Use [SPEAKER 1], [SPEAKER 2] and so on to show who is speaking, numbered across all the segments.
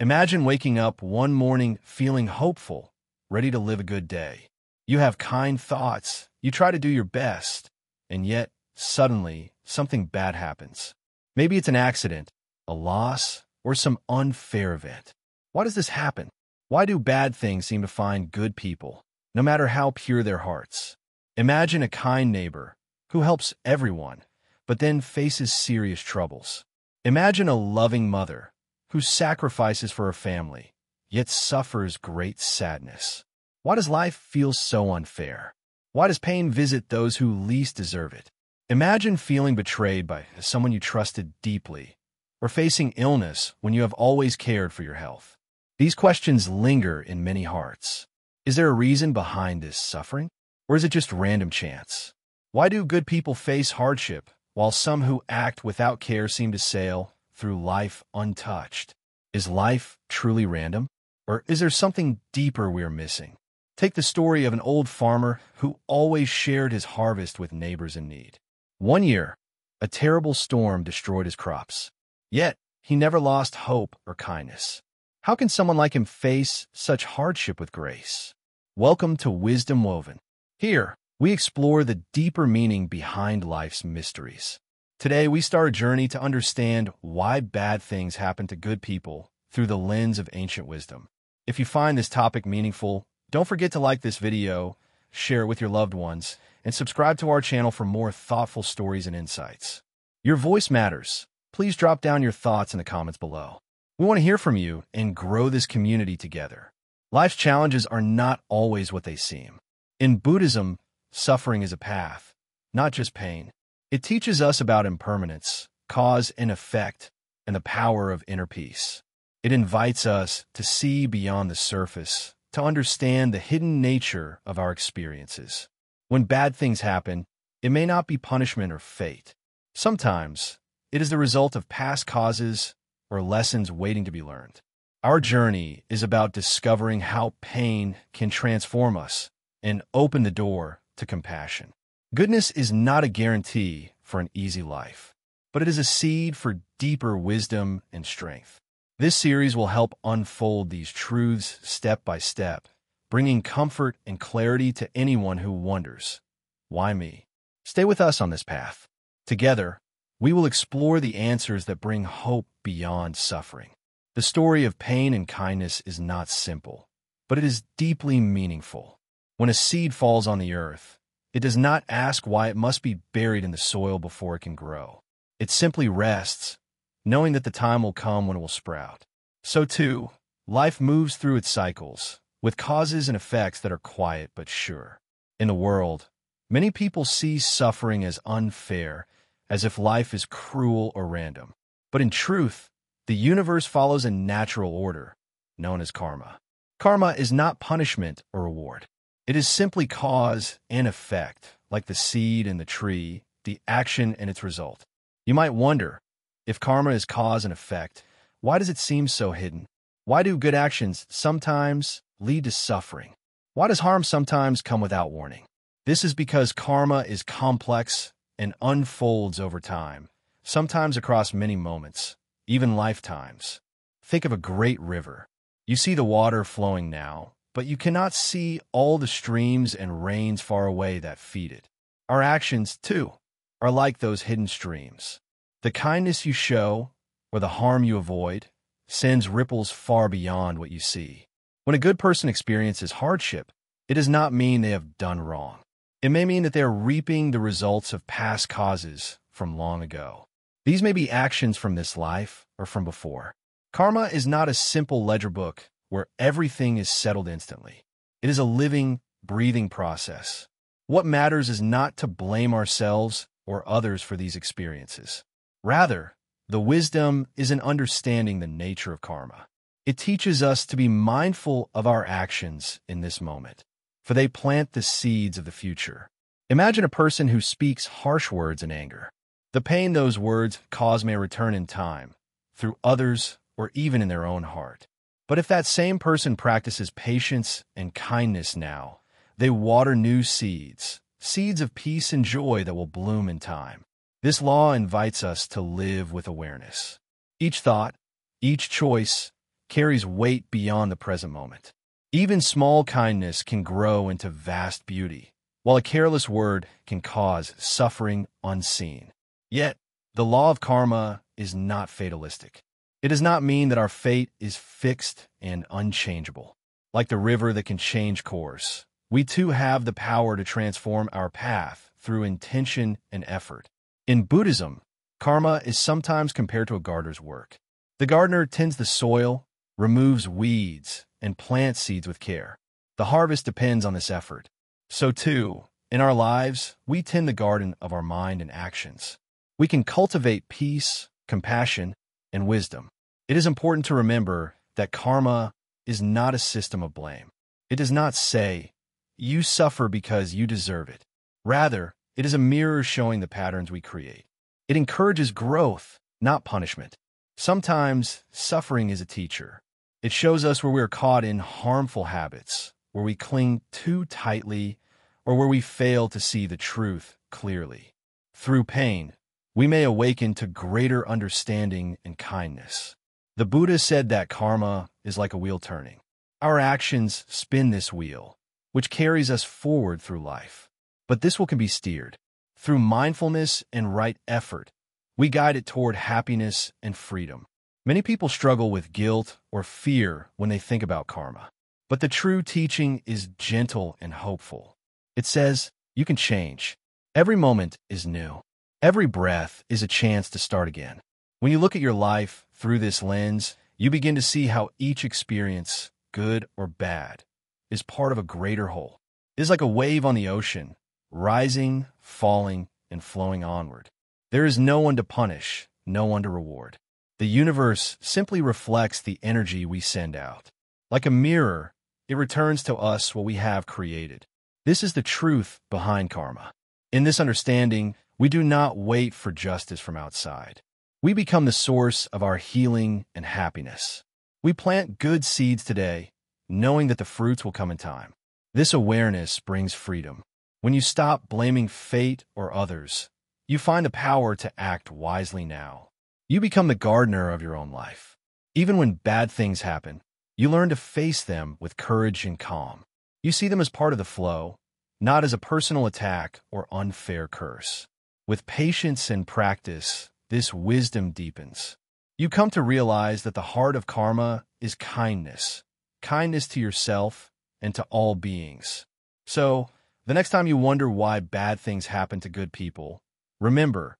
[SPEAKER 1] Imagine waking up one morning feeling hopeful, ready to live a good day. You have kind thoughts, you try to do your best, and yet, suddenly, something bad happens. Maybe it's an accident, a loss, or some unfair event. Why does this happen? Why do bad things seem to find good people, no matter how pure their hearts? Imagine a kind neighbor who helps everyone, but then faces serious troubles. Imagine a loving mother who sacrifices for her family, yet suffers great sadness. Why does life feel so unfair? Why does pain visit those who least deserve it? Imagine feeling betrayed by someone you trusted deeply, or facing illness when you have always cared for your health. These questions linger in many hearts. Is there a reason behind this suffering? Or is it just random chance? Why do good people face hardship, while some who act without care seem to sail through life untouched? Is life truly random? Or is there something deeper we're missing? Take the story of an old farmer who always shared his harvest with neighbors in need. One year, a terrible storm destroyed his crops. Yet, he never lost hope or kindness. How can someone like him face such hardship with grace? Welcome to Wisdom Woven. Here, we explore the deeper meaning behind life's mysteries. Today, we start a journey to understand why bad things happen to good people through the lens of ancient wisdom. If you find this topic meaningful, don't forget to like this video, share it with your loved ones, and subscribe to our channel for more thoughtful stories and insights. Your voice matters. Please drop down your thoughts in the comments below. We want to hear from you and grow this community together. Life's challenges are not always what they seem. In Buddhism, suffering is a path, not just pain. It teaches us about impermanence, cause and effect, and the power of inner peace. It invites us to see beyond the surface, to understand the hidden nature of our experiences. When bad things happen, it may not be punishment or fate. Sometimes, it is the result of past causes or lessons waiting to be learned. Our journey is about discovering how pain can transform us and open the door to compassion. Goodness is not a guarantee for an easy life, but it is a seed for deeper wisdom and strength. This series will help unfold these truths step by step, bringing comfort and clarity to anyone who wonders, why me? Stay with us on this path. Together, we will explore the answers that bring hope beyond suffering. The story of pain and kindness is not simple, but it is deeply meaningful. When a seed falls on the earth, it does not ask why it must be buried in the soil before it can grow. It simply rests, knowing that the time will come when it will sprout. So too, life moves through its cycles, with causes and effects that are quiet but sure. In the world, many people see suffering as unfair, as if life is cruel or random. But in truth, the universe follows a natural order, known as karma. Karma is not punishment or reward. It is simply cause and effect, like the seed and the tree, the action and its result. You might wonder, if karma is cause and effect, why does it seem so hidden? Why do good actions sometimes lead to suffering? Why does harm sometimes come without warning? This is because karma is complex and unfolds over time, sometimes across many moments, even lifetimes. Think of a great river. You see the water flowing now, but you cannot see all the streams and rains far away that feed it. Our actions, too, are like those hidden streams. The kindness you show, or the harm you avoid, sends ripples far beyond what you see. When a good person experiences hardship, it does not mean they have done wrong. It may mean that they are reaping the results of past causes from long ago. These may be actions from this life or from before. Karma is not a simple ledger book where everything is settled instantly. It is a living, breathing process. What matters is not to blame ourselves or others for these experiences. Rather, the wisdom is in understanding the nature of karma. It teaches us to be mindful of our actions in this moment, for they plant the seeds of the future. Imagine a person who speaks harsh words in anger. The pain those words cause may return in time, through others or even in their own heart. But if that same person practices patience and kindness now, they water new seeds, seeds of peace and joy that will bloom in time. This law invites us to live with awareness. Each thought, each choice, carries weight beyond the present moment. Even small kindness can grow into vast beauty, while a careless word can cause suffering unseen. Yet, the law of karma is not fatalistic. It does not mean that our fate is fixed and unchangeable. Like the river that can change course, we too have the power to transform our path through intention and effort. In Buddhism, karma is sometimes compared to a gardener's work. The gardener tends the soil, removes weeds, and plants seeds with care. The harvest depends on this effort. So too, in our lives, we tend the garden of our mind and actions. We can cultivate peace, compassion, and wisdom. It is important to remember that karma is not a system of blame. It does not say, "You suffer because you deserve it." Rather, it is a mirror showing the patterns we create. It encourages growth, not punishment. Sometimes, suffering is a teacher. It shows us where we are caught in harmful habits, where we cling too tightly, or where we fail to see the truth clearly. Through pain, we may awaken to greater understanding and kindness. The Buddha said that karma is like a wheel turning. Our actions spin this wheel, which carries us forward through life. But this wheel can be steered. Through mindfulness and right effort, we guide it toward happiness and freedom. Many people struggle with guilt or fear when they think about karma. But the true teaching is gentle and hopeful. It says, you can change. Every moment is new. Every breath is a chance to start again. When you look at your life through this lens, you begin to see how each experience, good or bad, is part of a greater whole. It is like a wave on the ocean, rising, falling, and flowing onward. There is no one to punish, no one to reward. The universe simply reflects the energy we send out. Like a mirror, it returns to us what we have created. This is the truth behind karma. In this understanding, we do not wait for justice from outside. We become the source of our healing and happiness. We plant good seeds today, knowing that the fruits will come in time. This awareness brings freedom. When you stop blaming fate or others, you find the power to act wisely now. You become the gardener of your own life. Even when bad things happen, you learn to face them with courage and calm. You see them as part of the flow, not as a personal attack or unfair curse. With patience and practice, this wisdom deepens. You come to realize that the heart of karma is kindness, kindness to yourself and to all beings. So, the next time you wonder why bad things happen to good people, remember,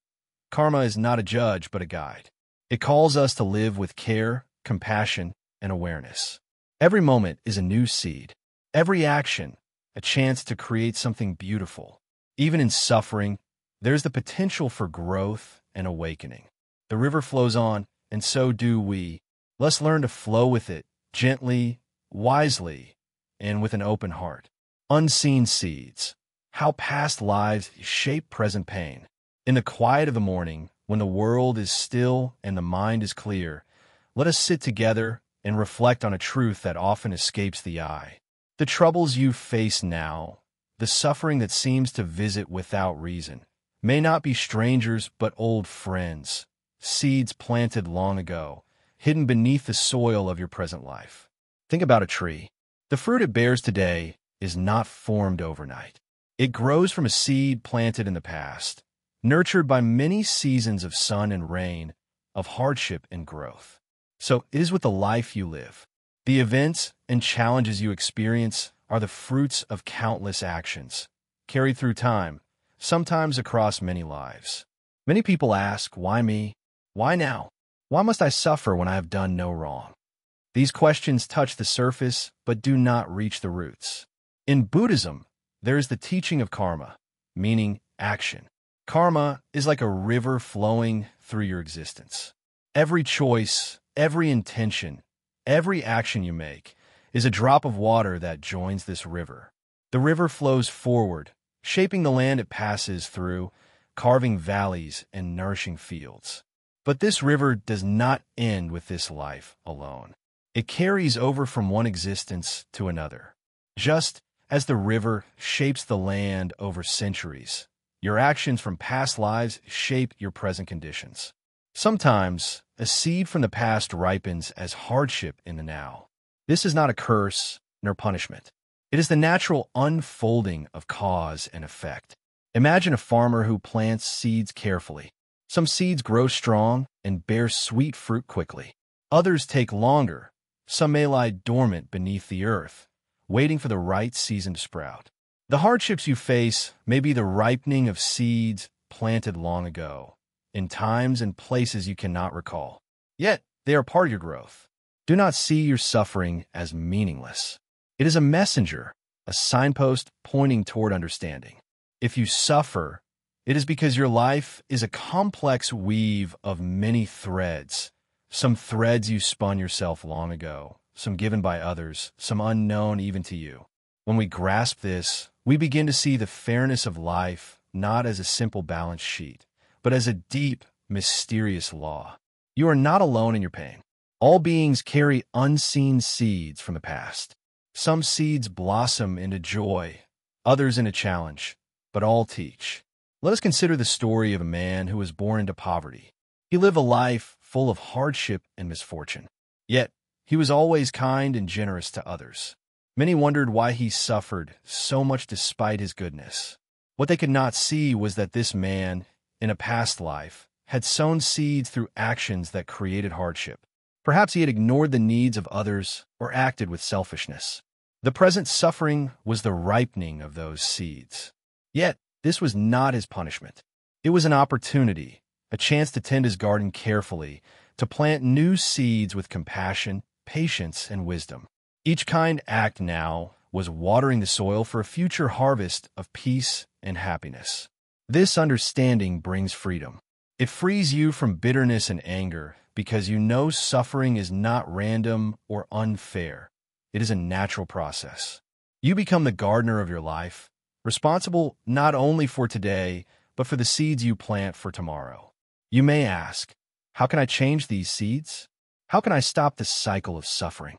[SPEAKER 1] karma is not a judge but a guide. It calls us to live with care, compassion, and awareness. Every moment is a new seed. Every action, a chance to create something beautiful. Even in suffering, there's the potential for growth and awakening. The river flows on, and so do we. Let's learn to flow with it, gently, wisely, and with an open heart. Unseen seeds. How past lives shape present pain. In the quiet of the morning, when the world is still and the mind is clear, let us sit together and reflect on a truth that often escapes the eye. The troubles you face now, the suffering that seems to visit without reason, may not be strangers but old friends, seeds planted long ago, hidden beneath the soil of your present life. Think about a tree. The fruit it bears today is not formed overnight. It grows from a seed planted in the past, nurtured by many seasons of sun and rain, of hardship and growth. So it is with the life you live. The events and challenges you experience are the fruits of countless actions, carried through time, sometimes across many lives. Many people ask, why me? Why now? Why must I suffer when I have done no wrong? These questions touch the surface but do not reach the roots. In Buddhism, there is the teaching of karma, meaning action. Karma is like a river flowing through your existence. Every choice, every intention, every action you make is a drop of water that joins this river. The river flows forward, shaping the land it passes through, carving valleys and nourishing fields. But this river does not end with this life alone. It carries over from one existence to another. Just as the river shapes the land over centuries, your actions from past lives shape your present conditions. Sometimes, a seed from the past ripens as hardship in the now. This is not a curse nor punishment. It is the natural unfolding of cause and effect. Imagine a farmer who plants seeds carefully. Some seeds grow strong and bear sweet fruit quickly. Others take longer. Some may lie dormant beneath the earth, waiting for the right season to sprout. The hardships you face may be the ripening of seeds planted long ago, in times and places you cannot recall. Yet, they are part of your growth. Do not see your suffering as meaningless. It is a messenger, a signpost pointing toward understanding. If you suffer, it is because your life is a complex weave of many threads. Some threads you spun yourself long ago, some given by others, some unknown even to you. When we grasp this, we begin to see the fairness of life not as a simple balance sheet, but as a deep, mysterious law. You are not alone in your pain. All beings carry unseen seeds from the past. Some seeds blossom into joy, others into challenge, but all teach. Let us consider the story of a man who was born into poverty. He lived a life full of hardship and misfortune. Yet, he was always kind and generous to others. Many wondered why he suffered so much despite his goodness. What they could not see was that this man, in a past life, had sown seeds through actions that created hardship. Perhaps he had ignored the needs of others or acted with selfishness. The present suffering was the ripening of those seeds. Yet, this was not his punishment. It was an opportunity, a chance to tend his garden carefully, to plant new seeds with compassion, patience, and wisdom. Each kind act now was watering the soil for a future harvest of peace and happiness. This understanding brings freedom. It frees you from bitterness and anger because you know suffering is not random or unfair. It is a natural process. You become the gardener of your life, responsible not only for today, but for the seeds you plant for tomorrow. You may ask, how can I change these seeds? How can I stop the cycle of suffering?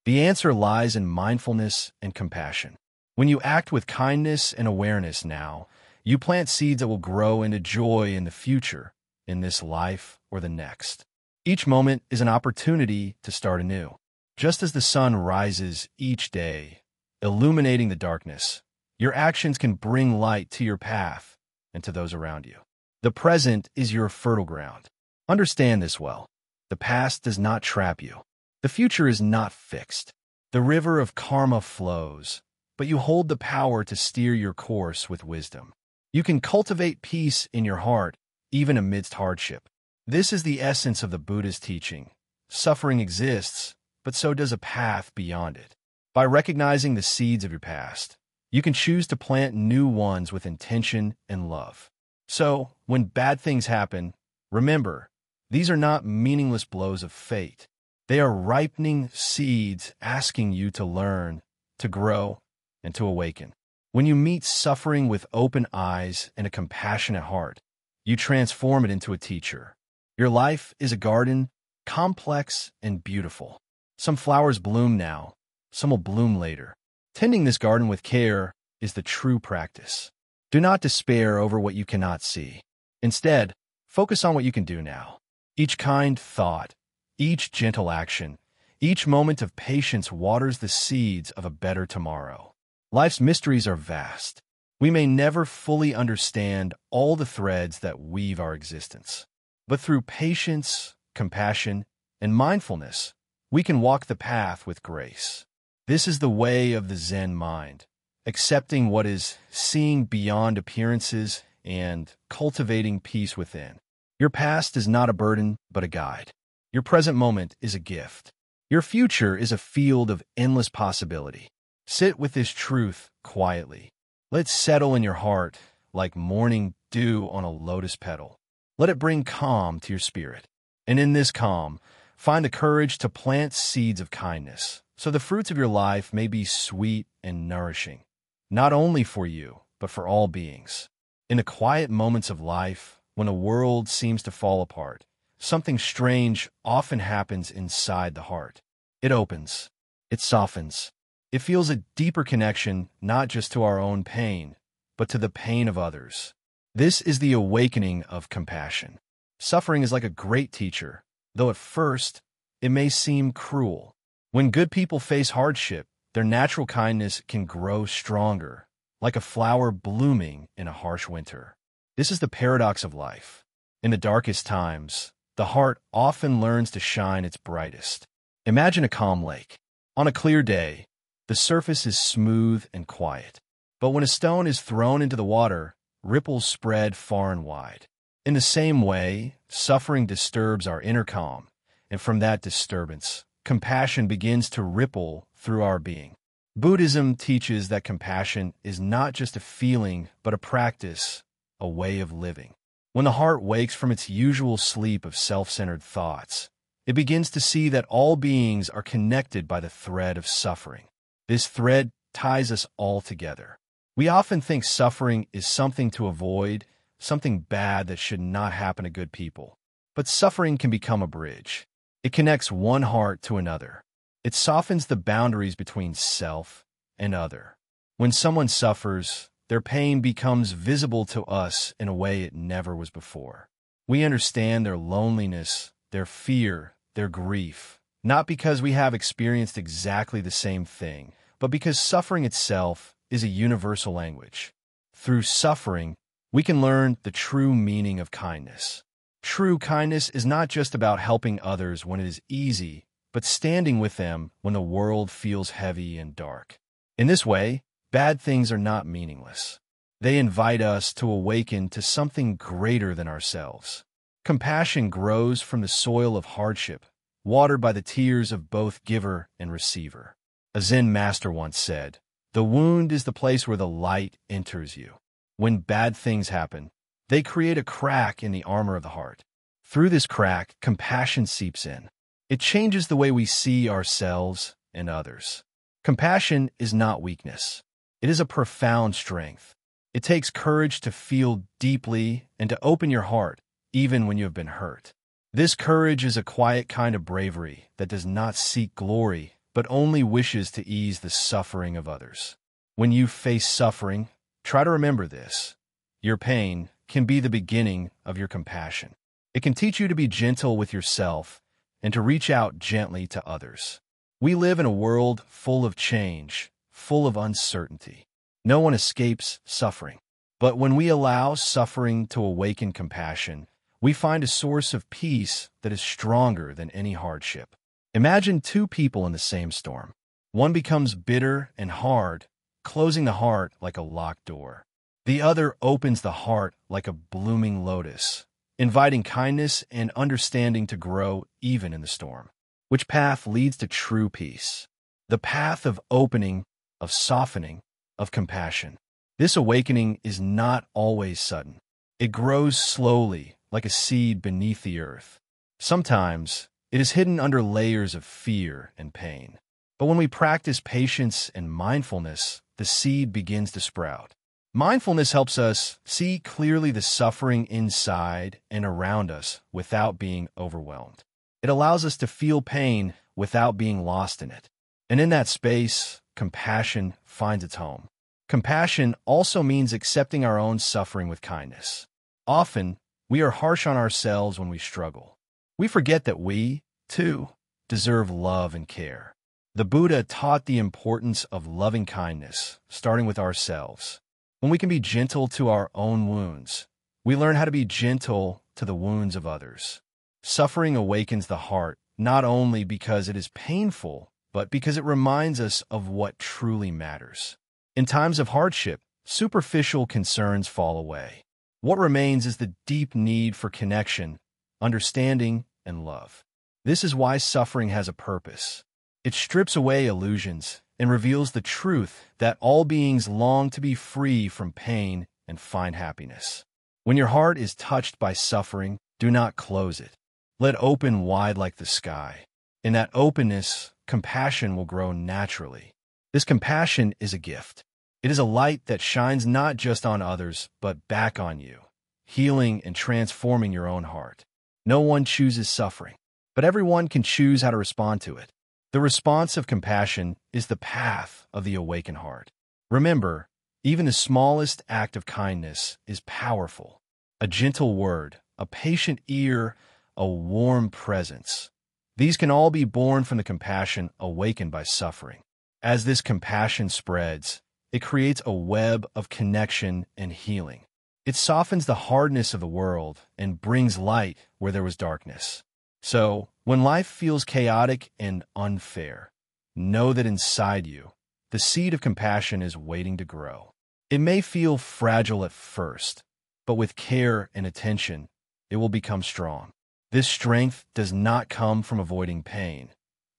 [SPEAKER 1] The answer lies in mindfulness and compassion. When you act with kindness and awareness now, you plant seeds that will grow into joy in the future, in this life or the next. Each moment is an opportunity to start anew. Just as the sun rises each day, illuminating the darkness, your actions can bring light to your path and to those around you. The present is your fertile ground. Understand this well. The past does not trap you. The future is not fixed. The river of karma flows, but you hold the power to steer your course with wisdom. You can cultivate peace in your heart, even amidst hardship. This is the essence of the Buddhist teaching. Suffering exists, but so does a path beyond it. By recognizing the seeds of your past, you can choose to plant new ones with intention and love. So, when bad things happen, remember, these are not meaningless blows of fate. They are ripening seeds asking you to learn, to grow, and to awaken. When you meet suffering with open eyes and a compassionate heart, you transform it into a teacher. Your life is a garden, complex and beautiful. Some flowers bloom now, some will bloom later. Tending this garden with care is the true practice. Do not despair over what you cannot see. Instead, focus on what you can do now. Each kind thought, each gentle action, each moment of patience waters the seeds of a better tomorrow. Life's mysteries are vast. We may never fully understand all the threads that weave our existence. But through patience, compassion, and mindfulness, we can walk the path with grace. This is the way of the Zen mind, accepting what is, seeing beyond appearances, and cultivating peace within. Your past is not a burden, but a guide. Your present moment is a gift. Your future is a field of endless possibility. Sit with this truth quietly. Let it settle in your heart like morning dew on a lotus petal. Let it bring calm to your spirit. And in this calm, find the courage to plant seeds of kindness, so the fruits of your life may be sweet and nourishing, not only for you, but for all beings. In the quiet moments of life, when the world seems to fall apart, something strange often happens inside the heart. It opens. It softens. It feels a deeper connection not just to our own pain, but to the pain of others. This is the awakening of compassion. Suffering is like a great teacher, though at first it may seem cruel. When good people face hardship, their natural kindness can grow stronger, like a flower blooming in a harsh winter. This is the paradox of life. In the darkest times, the heart often learns to shine its brightest. Imagine a calm lake. On a clear day, the surface is smooth and quiet. But when a stone is thrown into the water, ripples spread far and wide. In the same way, suffering disturbs our inner calm, and from that disturbance, compassion begins to ripple through our being. Buddhism teaches that compassion is not just a feeling, but a practice, a way of living. When the heart wakes from its usual sleep of self-centered thoughts, it begins to see that all beings are connected by the thread of suffering. This thread ties us all together. We often think suffering is something to avoid, something bad that should not happen to good people. But suffering can become a bridge. It connects one heart to another. It softens the boundaries between self and other. When someone suffers, their pain becomes visible to us in a way it never was before. We understand their loneliness, their fear, their grief, not because we have experienced exactly the same thing, but because suffering itself is a universal language. Through suffering, we can learn the true meaning of kindness. True kindness is not just about helping others when it is easy, but standing with them when the world feels heavy and dark. In this way, bad things are not meaningless. They invite us to awaken to something greater than ourselves. Compassion grows from the soil of hardship, watered by the tears of both giver and receiver. A Zen master once said, "The wound is the place where the light enters you." When bad things happen, they create a crack in the armor of the heart. Through this crack, compassion seeps in. It changes the way we see ourselves and others. Compassion is not weakness. It is a profound strength. It takes courage to feel deeply and to open your heart, even when you have been hurt. This courage is a quiet kind of bravery that does not seek glory, but only wishes to ease the suffering of others. When you face suffering, try to remember this. Your pain can be the beginning of your compassion. It can teach you to be gentle with yourself and to reach out gently to others. We live in a world full of change, full of uncertainty. No one escapes suffering. But when we allow suffering to awaken compassion, we find a source of peace that is stronger than any hardship. Imagine two people in the same storm. One becomes bitter and hard, closing the heart like a locked door. The other opens the heart like a blooming lotus, inviting kindness and understanding to grow even in the storm. Which path leads to true peace? The path of opening, of softening, of compassion. This awakening is not always sudden. It grows slowly, like a seed beneath the earth. Sometimes, it is hidden under layers of fear and pain. But when we practice patience and mindfulness, the seed begins to sprout. Mindfulness helps us see clearly the suffering inside and around us without being overwhelmed. It allows us to feel pain without being lost in it. And in that space, compassion finds its home. Compassion also means accepting our own suffering with kindness. Often, we are harsh on ourselves when we struggle. We forget that we, too, deserve love and care. The Buddha taught the importance of loving kindness, starting with ourselves. When we can be gentle to our own wounds, we learn how to be gentle to the wounds of others. Suffering awakens the heart, not only because it is painful, but because it reminds us of what truly matters. In times of hardship, superficial concerns fall away. What remains is the deep need for connection, understanding, and love. This is why suffering has a purpose. It strips away illusions and reveals the truth that all beings long to be free from pain and find happiness. When your heart is touched by suffering, do not close it. Let open wide like the sky. In that openness, compassion will grow naturally. This compassion is a gift. It is a light that shines not just on others, but back on you, healing and transforming your own heart. No one chooses suffering, but everyone can choose how to respond to it. The response of compassion is the path of the awakened heart. Remember, even the smallest act of kindness is powerful. A gentle word, a patient ear, a warm presence. These can all be born from the compassion awakened by suffering. As this compassion spreads, it creates a web of connection and healing. It softens the hardness of the world and brings light where there was darkness. So, when life feels chaotic and unfair, know that inside you, the seed of compassion is waiting to grow. It may feel fragile at first, but with care and attention, it will become strong. This strength does not come from avoiding pain,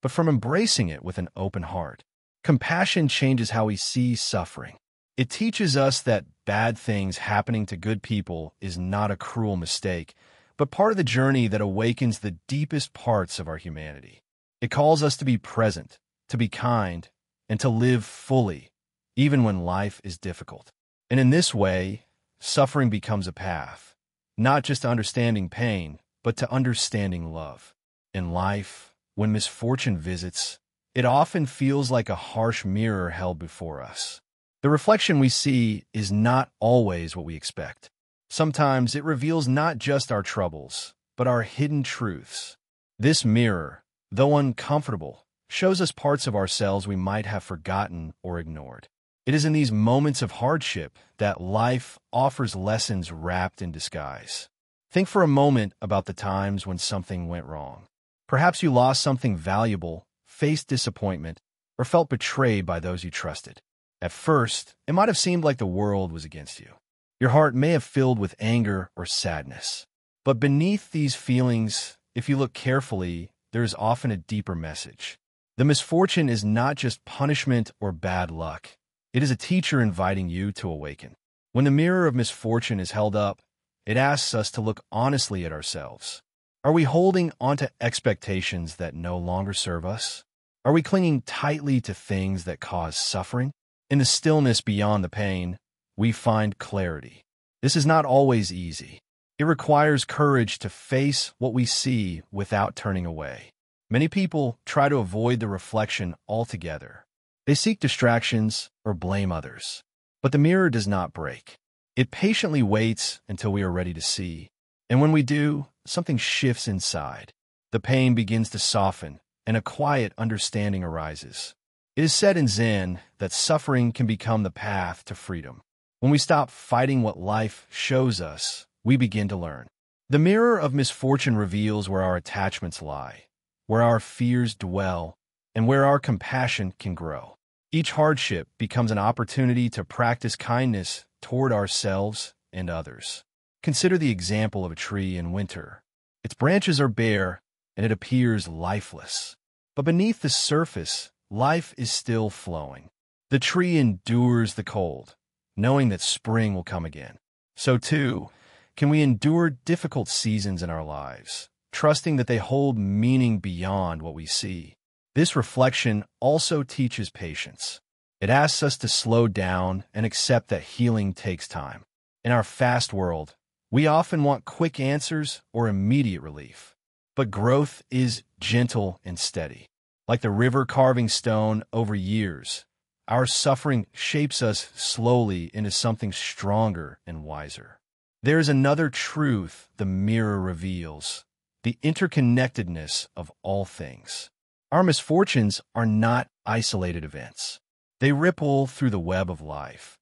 [SPEAKER 1] but from embracing it with an open heart. Compassion changes how we see suffering. It teaches us that bad things happening to good people is not a cruel mistake, but part of the journey that awakens the deepest parts of our humanity. It calls us to be present, to be kind, and to live fully, even when life is difficult. And in this way, suffering becomes a path, not just to understanding pain, but to understanding love. In life, when misfortune visits, it often feels like a harsh mirror held before us. The reflection we see is not always what we expect. Sometimes it reveals not just our troubles, but our hidden truths. This mirror, though uncomfortable, shows us parts of ourselves we might have forgotten or ignored. It is in these moments of hardship that life offers lessons wrapped in disguise. Think for a moment about the times when something went wrong. Perhaps you lost something valuable, faced disappointment, or felt betrayed by those you trusted. At first, it might have seemed like the world was against you. Your heart may have filled with anger or sadness. But beneath these feelings, if you look carefully, there is often a deeper message. The misfortune is not just punishment or bad luck. It is a teacher inviting you to awaken. When the mirror of misfortune is held up, it asks us to look honestly at ourselves. Are we holding onto expectations that no longer serve us? Are we clinging tightly to things that cause suffering? In the stillness beyond the pain, we find clarity. This is not always easy. It requires courage to face what we see without turning away. Many people try to avoid the reflection altogether. They seek distractions or blame others. But the mirror does not break. It patiently waits until we are ready to see. And when we do, something shifts inside. The pain begins to soften, and a quiet understanding arises. It is said in Zen that suffering can become the path to freedom. When we stop fighting what life shows us, we begin to learn. The mirror of misfortune reveals where our attachments lie, where our fears dwell, and where our compassion can grow. Each hardship becomes an opportunity to practice kindness toward ourselves and others. Consider the example of a tree in winter. Its branches are bare, and it appears lifeless. But beneath the surface, life is still flowing. The tree endures the cold, knowing that spring will come again. So too, can we endure difficult seasons in our lives, trusting that they hold meaning beyond what we see. This reflection also teaches patience. It asks us to slow down and accept that healing takes time. In our fast world, we often want quick answers or immediate relief. But growth is gentle and steady. Like the river carving stone over years, our suffering shapes us slowly into something stronger and wiser. There is another truth the mirror reveals: the interconnectedness of all things. Our misfortunes are not isolated events. They ripple through the web of life,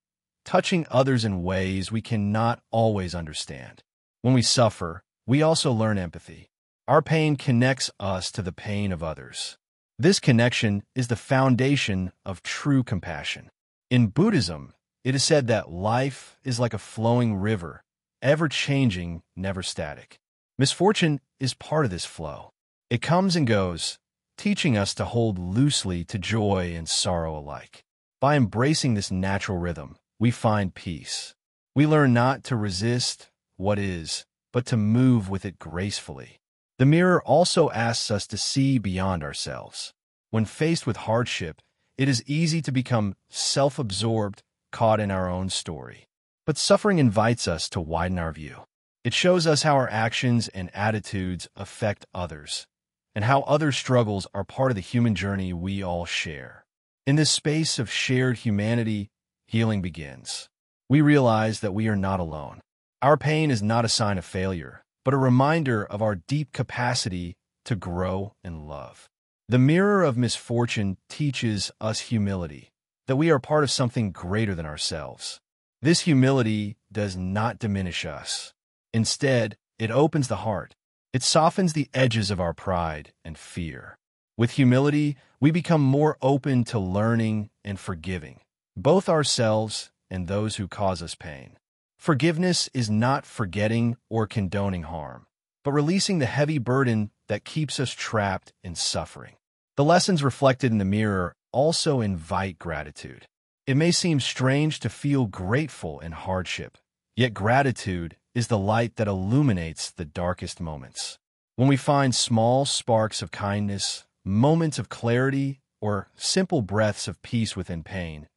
[SPEAKER 1] touching others in ways we cannot always understand. When we suffer, we also learn empathy. Our pain connects us to the pain of others. This connection is the foundation of true compassion. In Buddhism, it is said that life is like a flowing river, ever-changing, never static. Misfortune is part of this flow. It comes and goes, teaching us to hold loosely to joy and sorrow alike. By embracing this natural rhythm, we find peace. We learn not to resist what is, but to move with it gracefully. The mirror also asks us to see beyond ourselves. When faced with hardship, it is easy to become self-absorbed, caught in our own story. But suffering invites us to widen our view. It shows us how our actions and attitudes affect others, and how other struggles are part of the human journey we all share. In this space of shared humanity, healing begins. We realize that we are not alone. Our pain is not a sign of failure, but a reminder of our deep capacity to grow and love. The mirror of misfortune teaches us humility, that we are part of something greater than ourselves. This humility does not diminish us. Instead, it opens the heart. It softens the edges of our pride and fear. With humility, we become more open to learning and forgiving, both ourselves and those who cause us pain. Forgiveness is not forgetting or condoning harm, but releasing the heavy burden that keeps us trapped in suffering. The lessons reflected in the mirror also invite gratitude. It may seem strange to feel grateful in hardship, yet gratitude is the light that illuminates the darkest moments. When we find small sparks of kindness, moments of clarity, or simple breaths of peace within pain,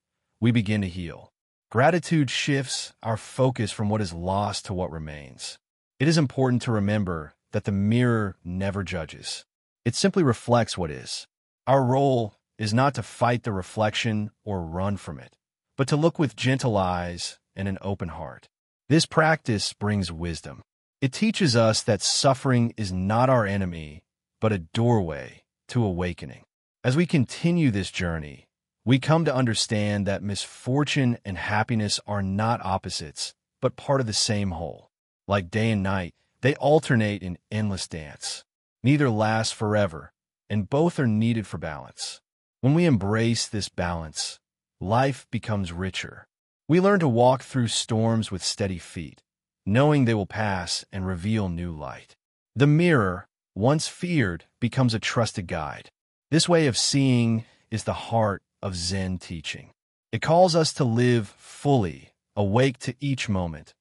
[SPEAKER 1] we begin to heal. Gratitude shifts our focus from what is lost to what remains. It is important to remember that the mirror never judges. It simply reflects what is. Our role is not to fight the reflection or run from it, but to look with gentle eyes and an open heart. This practice brings wisdom. It teaches us that suffering is not our enemy, but a doorway to awakening. As we continue this journey, we come to understand that misfortune and happiness are not opposites, but part of the same whole. Like day and night, they alternate in endless dance. Neither lasts forever, and both are needed for balance. When we embrace this balance, life becomes richer. We learn to walk through storms with steady feet, knowing they will pass and reveal new light. The mirror, once feared, becomes a trusted guide. This way of seeing is the heart of Zen teaching. It calls us to live fully, awake to each moment,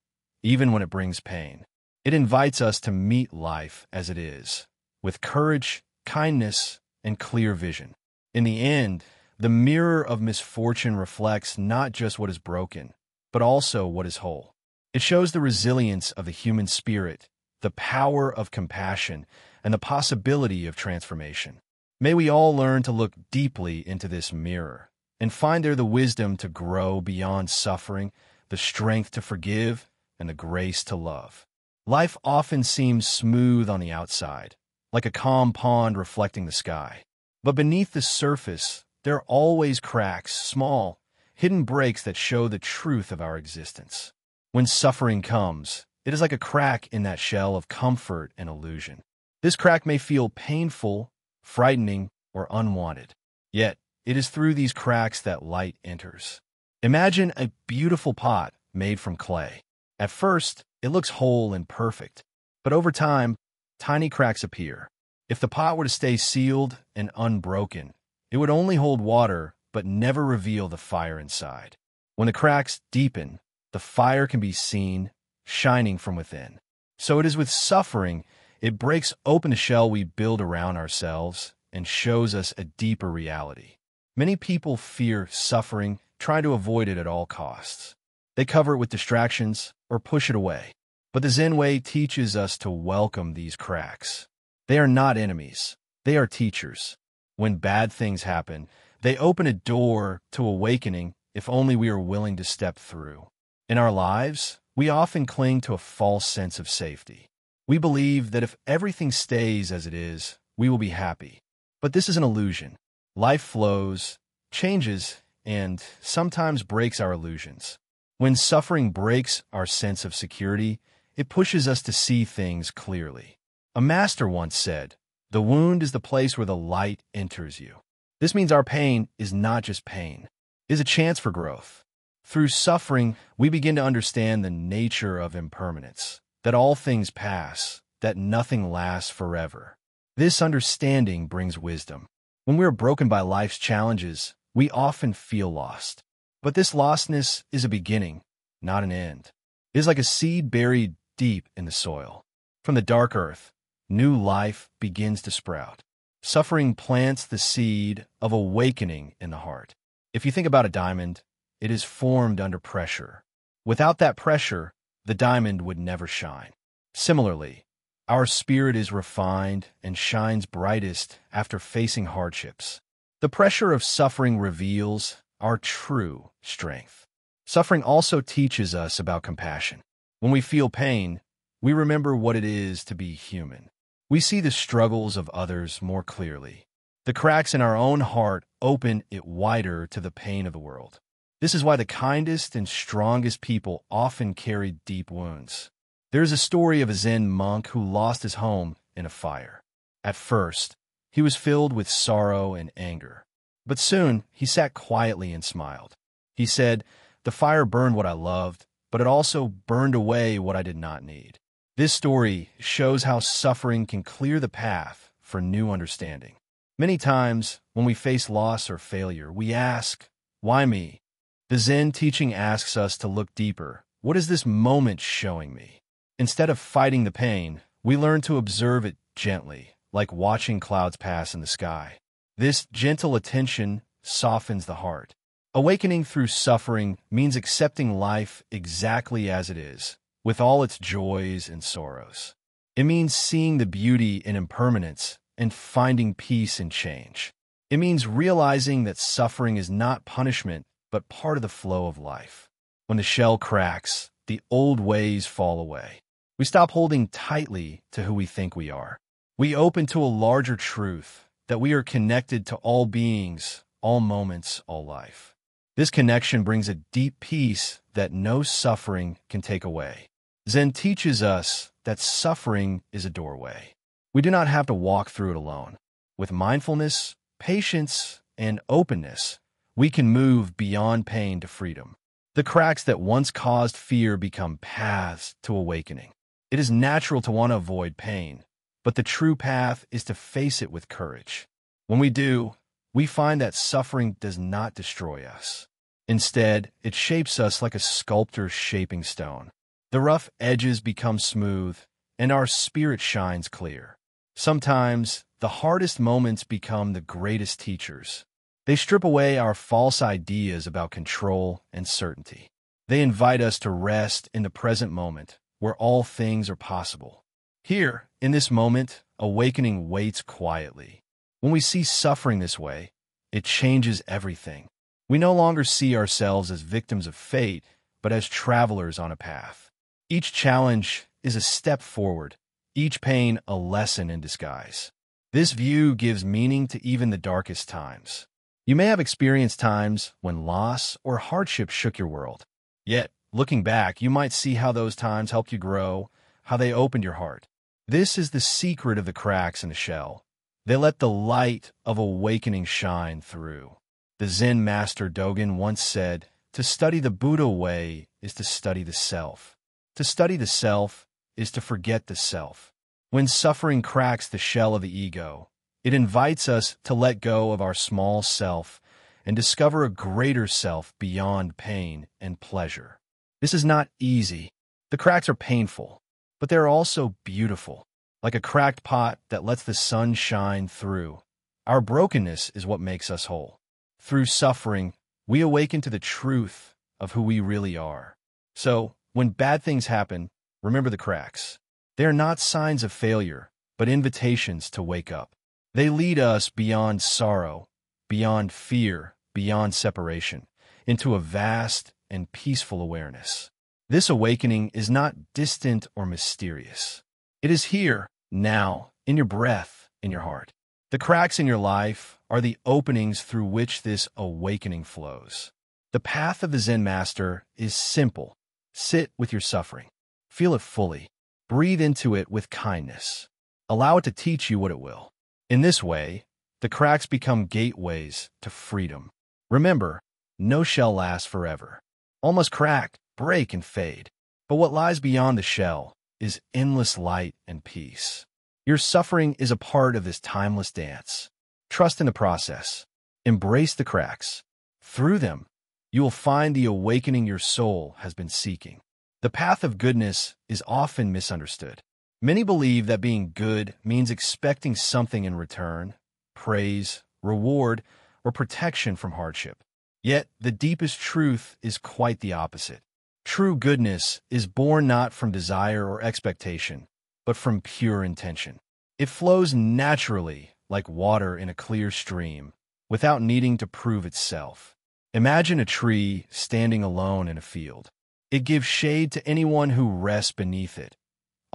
[SPEAKER 1] even when it brings pain. It invites us to meet life as it is, with courage, kindness, and clear vision. In the end, the mirror of misfortune reflects not just what is broken, but also what is whole. It shows the resilience of the human spirit, the power of compassion, and the possibility of transformation. May we all learn to look deeply into this mirror and find there the wisdom to grow beyond suffering, the strength to forgive, and the grace to love. Life often seems smooth on the outside, like a calm pond reflecting the sky. But beneath the surface, there are always cracks, small, hidden breaks that show the truth of our existence. When suffering comes, it is like a crack in that shell of comfort and illusion. This crack may feel painful, frightening, or unwanted. Yet, it is through these cracks that light enters. Imagine a beautiful pot made from clay. At first, it looks whole and perfect, but over time, tiny cracks appear. If the pot were to stay sealed and unbroken, it would only hold water but never reveal the fire inside. When the cracks deepen, the fire can be seen, shining from within. So it is with suffering. It breaks open the shell we build around ourselves and shows us a deeper reality. Many people fear suffering, try to avoid it at all costs. They cover it with distractions or push it away. But the Zen way teaches us to welcome these cracks. They are not enemies. They are teachers. When bad things happen, they open a door to awakening if only we are willing to step through. In our lives, we often cling to a false sense of safety. We believe that if everything stays as it is, we will be happy. But this is an illusion. Life flows, changes, and sometimes breaks our illusions. When suffering breaks our sense of security, it pushes us to see things clearly. A master once said, "The wound is the place where the light enters you." This means our pain is not just pain. It is a chance for growth. Through suffering, we begin to understand the nature of impermanence, that all things pass, that nothing lasts forever. This understanding brings wisdom. When we are broken by life's challenges, we often feel lost. But this lostness is a beginning, not an end. It is like a seed buried deep in the soil. From the dark earth, new life begins to sprout. Suffering plants the seed of awakening in the heart. If you think about a diamond, it is formed under pressure. Without that pressure, the diamond would never shine. Similarly, our spirit is refined and shines brightest after facing hardships. The pressure of suffering reveals our true strength. Suffering also teaches us about compassion. When we feel pain, we remember what it is to be human. We see the struggles of others more clearly. The cracks in our own heart open it wider to the pain of the world. This is why the kindest and strongest people often carry deep wounds. There is a story of a Zen monk who lost his home in a fire. At first, he was filled with sorrow and anger. But soon, he sat quietly and smiled. He said, "The fire burned what I loved, but it also burned away what I did not need." This story shows how suffering can clear the path for new understanding. Many times, when we face loss or failure, we ask, "Why me?" The Zen teaching asks us to look deeper. What is this moment showing me? Instead of fighting the pain, we learn to observe it gently, like watching clouds pass in the sky. This gentle attention softens the heart. Awakening through suffering means accepting life exactly as it is, with all its joys and sorrows. It means seeing the beauty in impermanence and finding peace in change. It means realizing that suffering is not punishment, but part of the flow of life. When the shell cracks, the old ways fall away. We stop holding tightly to who we think we are. We open to a larger truth, that we are connected to all beings, all moments, all life. This connection brings a deep peace that no suffering can take away. Zen teaches us that suffering is a doorway. We do not have to walk through it alone. With mindfulness, patience, and openness, we can move beyond pain to freedom. The cracks that once caused fear become paths to awakening. It is natural to want to avoid pain, but the true path is to face it with courage. When we do, we find that suffering does not destroy us. Instead, it shapes us like a sculptor shaping stone. The rough edges become smooth, and our spirit shines clear. Sometimes, the hardest moments become the greatest teachers. They strip away our false ideas about control and certainty. They invite us to rest in the present moment, where all things are possible. Here, in this moment, awakening waits quietly. When we see suffering this way, it changes everything. We no longer see ourselves as victims of fate, but as travelers on a path. Each challenge is a step forward, each pain a lesson in disguise. This view gives meaning to even the darkest times. You may have experienced times when loss or hardship shook your world. Yet, looking back, you might see how those times helped you grow, how they opened your heart. This is the secret of the cracks in the shell. They let the light of awakening shine through. The Zen master Dogen once said, "To study the Buddha way is to study the self. To study the self is to forget the self." When suffering cracks the shell of the ego, it invites us to let go of our small self and discover a greater self beyond pain and pleasure. This is not easy. The cracks are painful, but they're also beautiful. Like a cracked pot that lets the sun shine through. Our brokenness is what makes us whole. Through suffering, we awaken to the truth of who we really are. So, when bad things happen, remember the cracks. They are not signs of failure, but invitations to wake up. They lead us beyond sorrow, beyond fear, beyond separation, into a vast and peaceful awareness. This awakening is not distant or mysterious. It is here, now, in your breath, in your heart. The cracks in your life are the openings through which this awakening flows. The path of the Zen master is simple. Sit with your suffering. Feel it fully. Breathe into it with kindness. Allow it to teach you what it will. In this way, the cracks become gateways to freedom. Remember, no shell lasts forever. All must crack, break, and fade. But what lies beyond the shell is endless light and peace. Your suffering is a part of this timeless dance. Trust in the process. Embrace the cracks. Through them, you will find the awakening your soul has been seeking. The path of goodness is often misunderstood. Many believe that being good means expecting something in return, praise, reward, or protection from hardship. Yet, the deepest truth is quite the opposite. True goodness is born not from desire or expectation, but from pure intention. It flows naturally, like water in a clear stream, without needing to prove itself. Imagine a tree standing alone in a field. It gives shade to anyone who rests beneath it,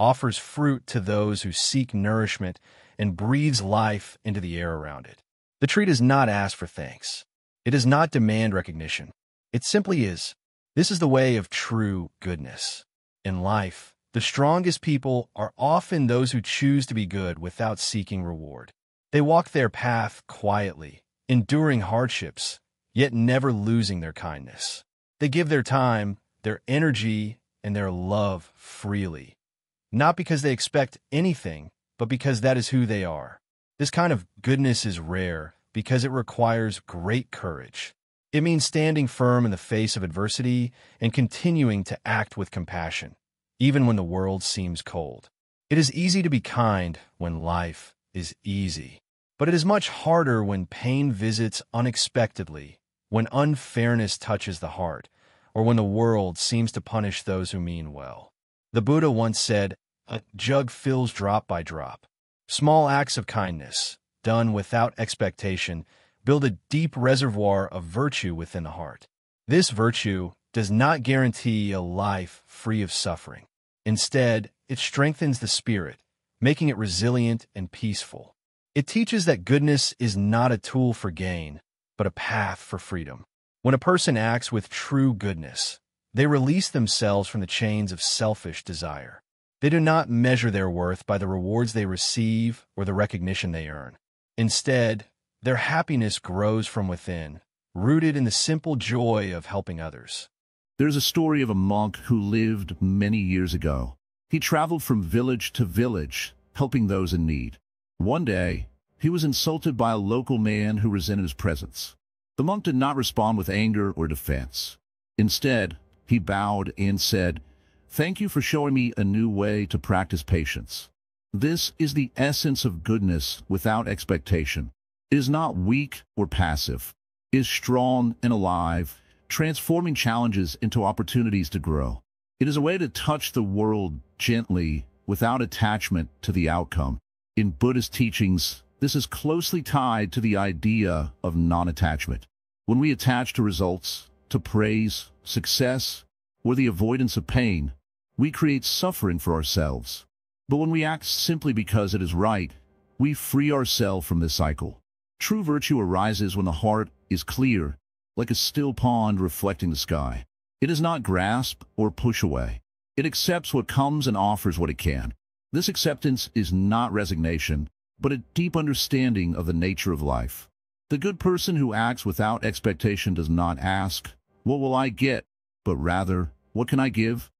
[SPEAKER 1] offers fruit to those who seek nourishment and breathes life into the air around it. The tree does not ask for thanks. It does not demand recognition. It simply is. This is the way of true goodness. In life, the strongest people are often those who choose to be good without seeking reward. They walk their path quietly, enduring hardships, yet never losing their kindness. They give their time, their energy, and their love freely, not because they expect anything, but because that is who they are. This kind of goodness is rare because it requires great courage. It means standing firm in the face of adversity and continuing to act with compassion, even when the world seems cold. It is easy to be kind when life is easy, but it is much harder when pain visits unexpectedly, when unfairness touches the heart, or when the world seems to punish those who mean well. The Buddha once said, "A jug fills drop by drop." Small acts of kindness, done without expectation, build a deep reservoir of virtue within the heart. This virtue does not guarantee a life free of suffering. Instead, it strengthens the spirit, making it resilient and peaceful. It teaches that goodness is not a tool for gain, but a path for freedom. When a person acts with true goodness, they release themselves from the chains of selfish desire. They do not measure their worth by the rewards they receive or the recognition they earn. Instead, their happiness grows from within, rooted in the simple joy of helping others.
[SPEAKER 2] There's a story of a monk who lived many years ago. He traveled from village to village, helping those in need. One day, he was insulted by a local man who resented his presence. The monk did not respond with anger or defense. Instead, he bowed and said, "Thank you for showing me a new way to practice patience." This is the essence of goodness without expectation. It is not weak or passive. It is strong and alive, transforming challenges into opportunities to grow. It is a way to touch the world gently without attachment to the outcome. In Buddhist teachings, this is closely tied to the idea of non-attachment. When we attach to results, to praise, success, or the avoidance of pain, we create suffering for ourselves. But when we act simply because it is right, we free ourselves from this cycle. True virtue arises when the heart is clear, like a still pond reflecting the sky. It does not grasp or push away. It accepts what comes and offers what it can. This acceptance is not resignation, but a deep understanding of the nature of life. The good person who acts without expectation does not ask, "What will I get?" but rather, "What can I give?"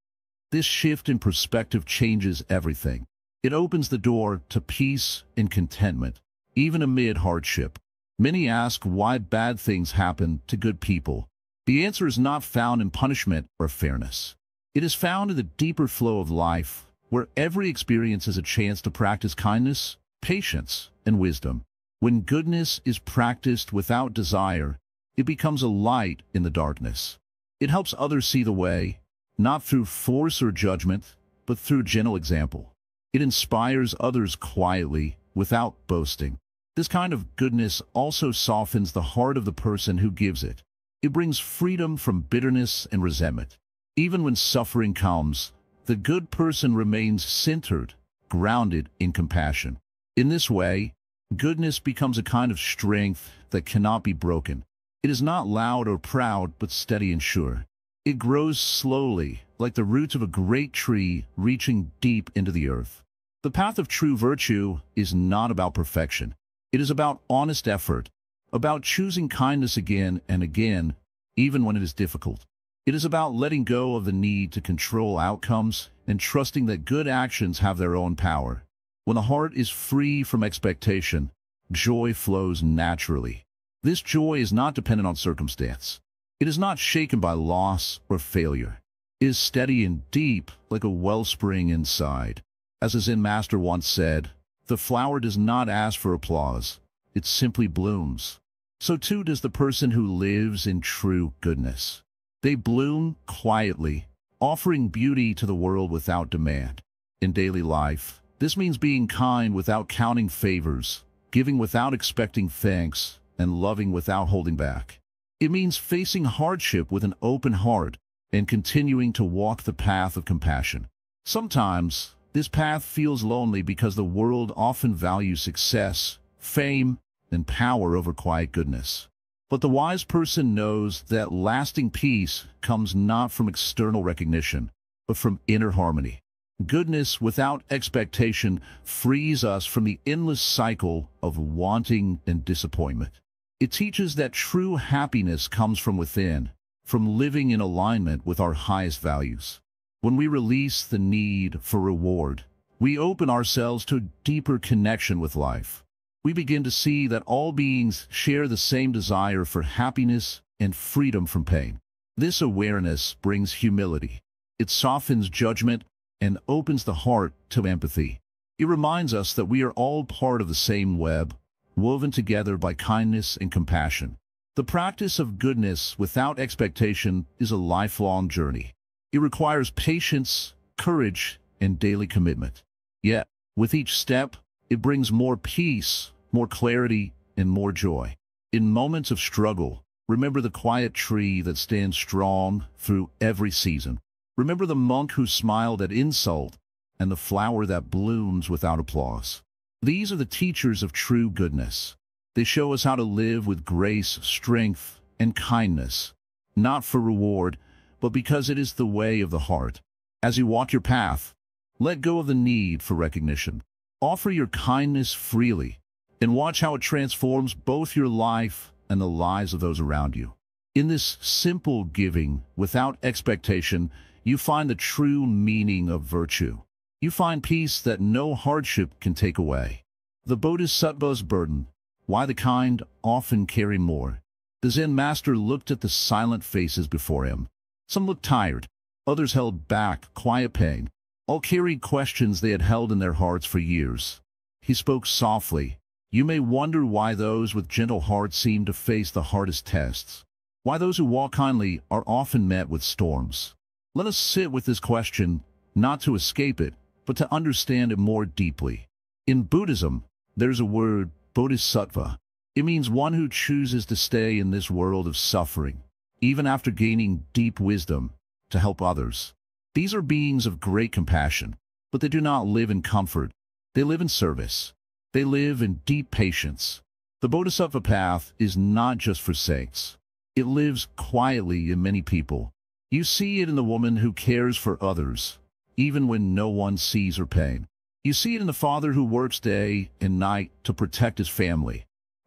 [SPEAKER 2] This shift in perspective changes everything. It opens the door to peace and contentment, even amid hardship. Many ask why bad things happen to good people. The answer is not found in punishment or fairness. It is found in the deeper flow of life, where every experience is a chance to practice kindness, patience, and wisdom. When goodness is practiced without desire, it becomes a light in the darkness. It helps others see the way, not through force or judgment, but through gentle example. It inspires others quietly, without boasting. This kind of goodness also softens the heart of the person who gives it. It brings freedom from bitterness and resentment. Even when suffering comes, the good person remains centered, grounded in compassion. In this way, goodness becomes a kind of strength that cannot be broken. It is not loud or proud, but steady and sure. It grows slowly, like the roots of a great tree reaching deep into the earth. The path of true virtue is not about perfection. It is about honest effort, about choosing kindness again and again, even when it is difficult. It is about letting go of the need to control outcomes and trusting that good actions have their own power. When the heart is free from expectation, joy flows naturally. This joy is not dependent on circumstance. It is not shaken by loss or failure. It is steady and deep, like a wellspring inside. As a Zen master once said, "The flower does not ask for applause, it simply blooms." So too does the person who lives in true goodness. They bloom quietly, offering beauty to the world without demand. In daily life, this means being kind without counting favors, giving without expecting thanks, and loving without holding back. It means facing hardship with an open heart and continuing to walk the path of compassion. Sometimes, This path feels lonely because the world often values success, fame, and power over quiet goodness. But the wise person knows that lasting peace comes not from external recognition, but from inner harmony. Goodness without expectation frees us from the endless cycle of wanting and disappointment. It teaches that true happiness comes from within, from living in alignment with our highest values. When we release the need for reward, we open ourselves to a deeper connection with life. We begin to see that all beings share the same desire for happiness and freedom from pain. This awareness brings humility. It softens judgment and opens the heart to empathy. It reminds us that we are all part of the same web, woven together by kindness and compassion. The practice of goodness without expectation is a lifelong journey. It requires patience, courage, and daily commitment. Yet, with each step, it brings more peace, more clarity, and more joy. In moments of struggle, remember the quiet tree that stands strong through every season. Remember the monk who smiled at insult and the flower that blooms without applause. These are the teachers of true goodness. They show us how to live with grace, strength, and kindness, not for reward, but because it is the way of the heart. As you walk your path, let go of the need for recognition. Offer your kindness freely, and watch how it transforms both your life and the lives of those around you. In this simple giving, without expectation, you find the true meaning of virtue. You find peace that no hardship can take away. The Bodhisattva's burden, why the kind often carry more. The Zen master looked at the silent faces before him. Some looked tired, others held back quiet pain. All carried questions they had held in their hearts for years. He spoke softly. You may wonder why those with gentle hearts seem to face the hardest tests. Why those who walk kindly are often met with storms. Let us sit with this question, not to escape it, but to understand it more deeply. In Buddhism, there's a word, bodhisattva. It means one who chooses to stay in this world of suffering, even after gaining deep wisdom, to help others. These are beings of great compassion, but they do not live in comfort. They live in service. They live in deep patience. The Bodhisattva path is not just for saints. It lives quietly in many people. You see it in the woman who cares for others, even when no one sees her pain. You see it in the father who works day and night to protect his family,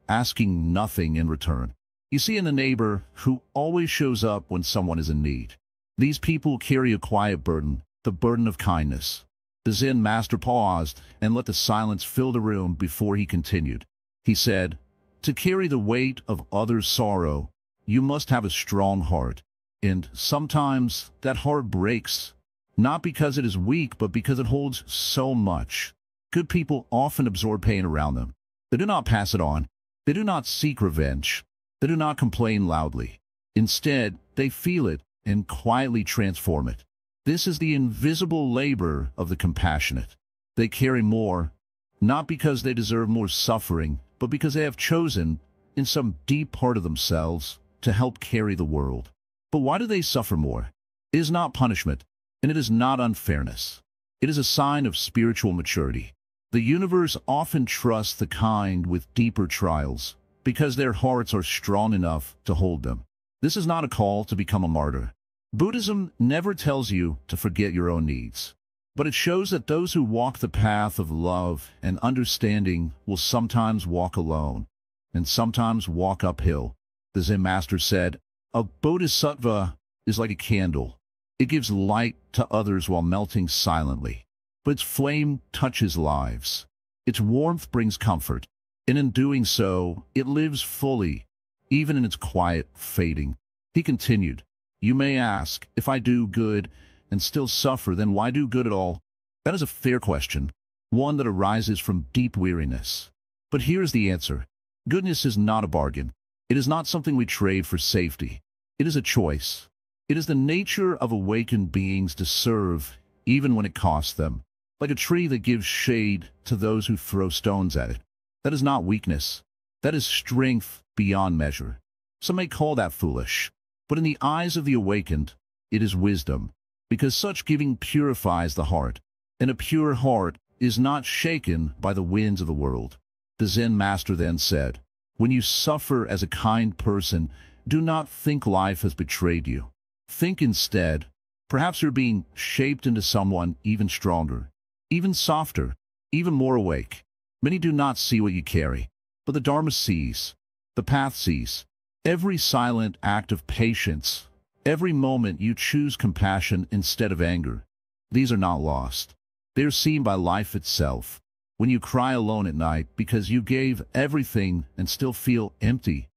[SPEAKER 2] asking nothing in return. You see in the neighbor who always shows up when someone is in need. These people carry a quiet burden, the burden of kindness. The Zen master paused and let the silence fill the room before he continued. He said, to carry the weight of others' sorrow, you must have a strong heart. And sometimes that heart breaks, not because it is weak, but because it holds so much. Good people often absorb pain around them. They do not pass it on. They do not seek revenge. They do not complain loudly. Instead, they feel it and quietly transform it. This is the invisible labor of the compassionate. They carry more, not because they deserve more suffering, but because they have chosen, in some deep part of themselves, to help carry the world. But why do they suffer more? It is not punishment, and it is not unfairness. It is a sign of spiritual maturity. The universe often trusts the kind with deeper trials, because their hearts are strong enough to hold them. This is not a call to become a martyr. Buddhism never tells you to forget your own needs, but it shows that those who walk the path of love and understanding will sometimes walk alone, and sometimes walk uphill. The Zen master said, a bodhisattva is like a candle. It gives light to others while melting silently, but its flame touches lives. Its warmth brings comfort, and in doing so, it lives fully, even in its quiet fading. He continued, you may ask, if I do good and still suffer, then why do good at all? That is a fair question, one that arises from deep weariness. But here's the answer. Goodness is not a bargain. It is not something we trade for safety. It is a choice. It is the nature of awakened beings to serve, even when it costs them, like a tree that gives shade to those who throw stones at it. That is not weakness. That is strength beyond measure. Some may call that foolish, but in the eyes of the awakened, it is wisdom, because such giving purifies the heart, and a pure heart is not shaken by the winds of the world. The Zen master then said, "When you suffer as a kind person, do not think life has betrayed you. Think instead, perhaps you're being shaped into someone even stronger, even softer, even more awake. Many do not see what you carry, but the Dharma sees, the path sees. Every silent act of patience, every moment you choose compassion instead of anger, these are not lost. They are seen by life itself. When you cry alone at night because you gave everything and still feel empty,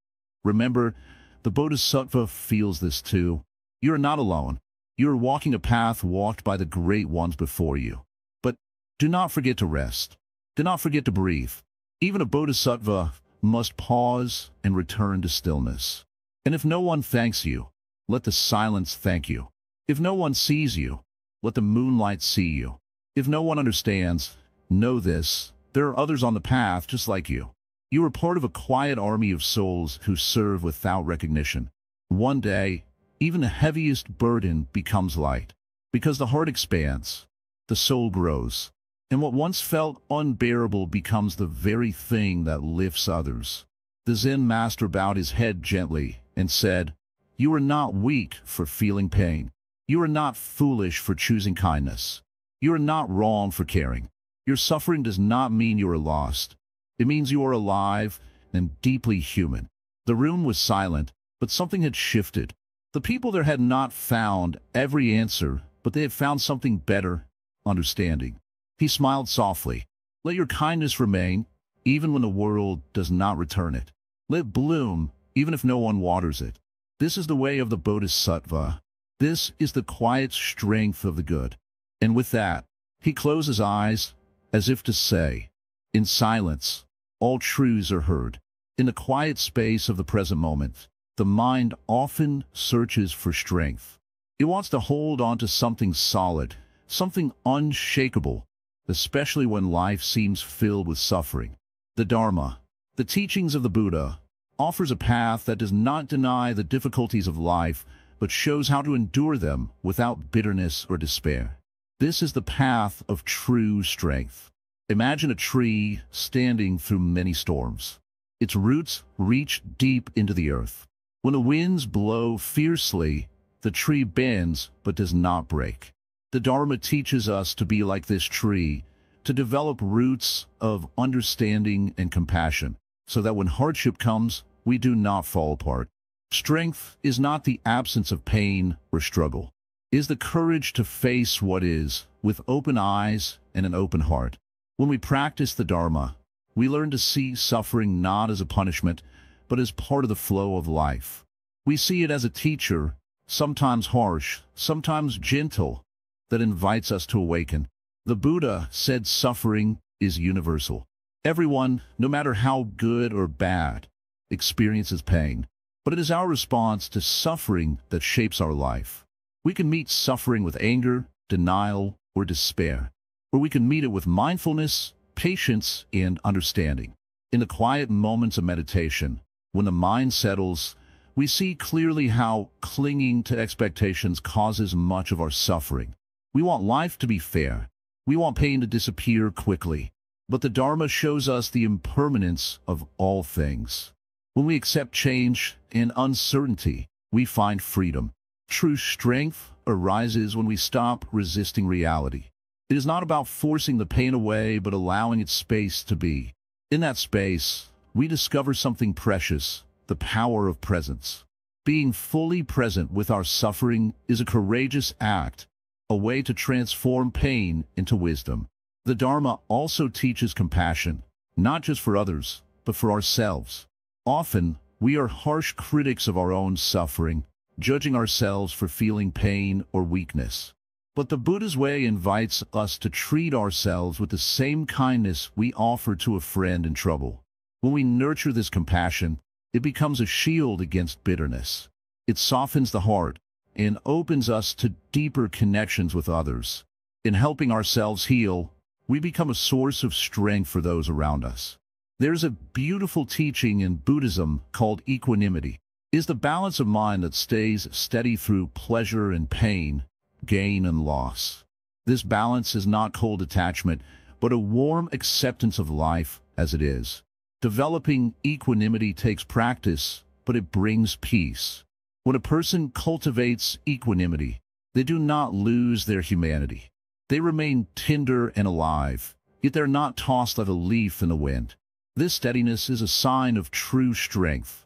[SPEAKER 2] remember, the Bodhisattva feels this too. You are not alone. You are walking a path walked by the great ones before you. But do not forget to rest. Do not forget to breathe. Even a Bodhisattva must pause and return to stillness. And if no one thanks you, let the silence thank you. If no one sees you, let the moonlight see you. If no one understands, know this, there are others on the path just like you. You are part of a quiet army of souls who serve without recognition. One day, even the heaviest burden becomes light. Because the heart expands, the soul grows, and what once felt unbearable becomes the very thing that lifts others. The Zen master bowed his head gently and said, "You are not weak for feeling pain. You are not foolish for choosing kindness. You are not wrong for caring. Your suffering does not mean you are lost. It means you are alive and deeply human." The room was silent, but something had shifted. The people there had not found every answer, but they had found something better, understanding. He smiled softly. "Let your kindness remain, even when the world does not return it. Let it bloom, even if no one waters it. This is the way of the Bodhisattva. This is the quiet strength of the good." And with that, he closed his eyes, as if to say, in silence, all truths are heard. In the quiet space of the present moment, the mind often searches for strength. It wants to hold on to something solid, something unshakable, especially when life seems filled with suffering. The Dharma, the teachings of the Buddha, offers a path that does not deny the difficulties of life, but shows how to endure them without bitterness or despair. This is the path of true strength. Imagine a tree standing through many storms. Its roots reach deep into the earth. When the winds blow fiercely, the tree bends but does not break. The Dharma teaches us to be like this tree, to develop roots of understanding and compassion, so that when hardship comes, we do not fall apart. Strength is not the absence of pain or struggle. It is the courage to face what is, with open eyes and an open heart. When we practice the Dharma, we learn to see suffering not as a punishment, but as part of the flow of life. We see it as a teacher, sometimes harsh, sometimes gentle, that invites us to awaken. The Buddha said suffering is universal. Everyone, no matter how good or bad, experiences pain. But it is our response to suffering that shapes our life. We can meet suffering with anger, denial, or despair, or we can meet it with mindfulness, patience, and understanding. In the quiet moments of meditation, when the mind settles, we see clearly how clinging to expectations causes much of our suffering. We want life to be fair. We want pain to disappear quickly. But the Dharma shows us the impermanence of all things. When we accept change and uncertainty, we find freedom. True strength arises when we stop resisting reality. It is not about forcing the pain away, but allowing its space to be. In that space, we discover something precious, the power of presence. Being fully present with our suffering is a courageous act, a way to transform pain into wisdom. The Dharma also teaches compassion, not just for others, but for ourselves. Often, we are harsh critics of our own suffering, judging ourselves for feeling pain or weakness. But the Buddha's way invites us to treat ourselves with the same kindness we offer to a friend in trouble. When we nurture this compassion, it becomes a shield against bitterness. It softens the heart and opens us to deeper connections with others. In helping ourselves heal, we become a source of strength for those around us. There's a beautiful teaching in Buddhism called equanimity. It is the balance of mind that stays steady through pleasure and pain, gain and loss. This balance is not cold attachment, but a warm acceptance of life as it is. Developing equanimity takes practice, but it brings peace. When a person cultivates equanimity, they do not lose their humanity. They remain tender and alive, yet they're not tossed like a leaf in the wind. This steadiness is a sign of true strength,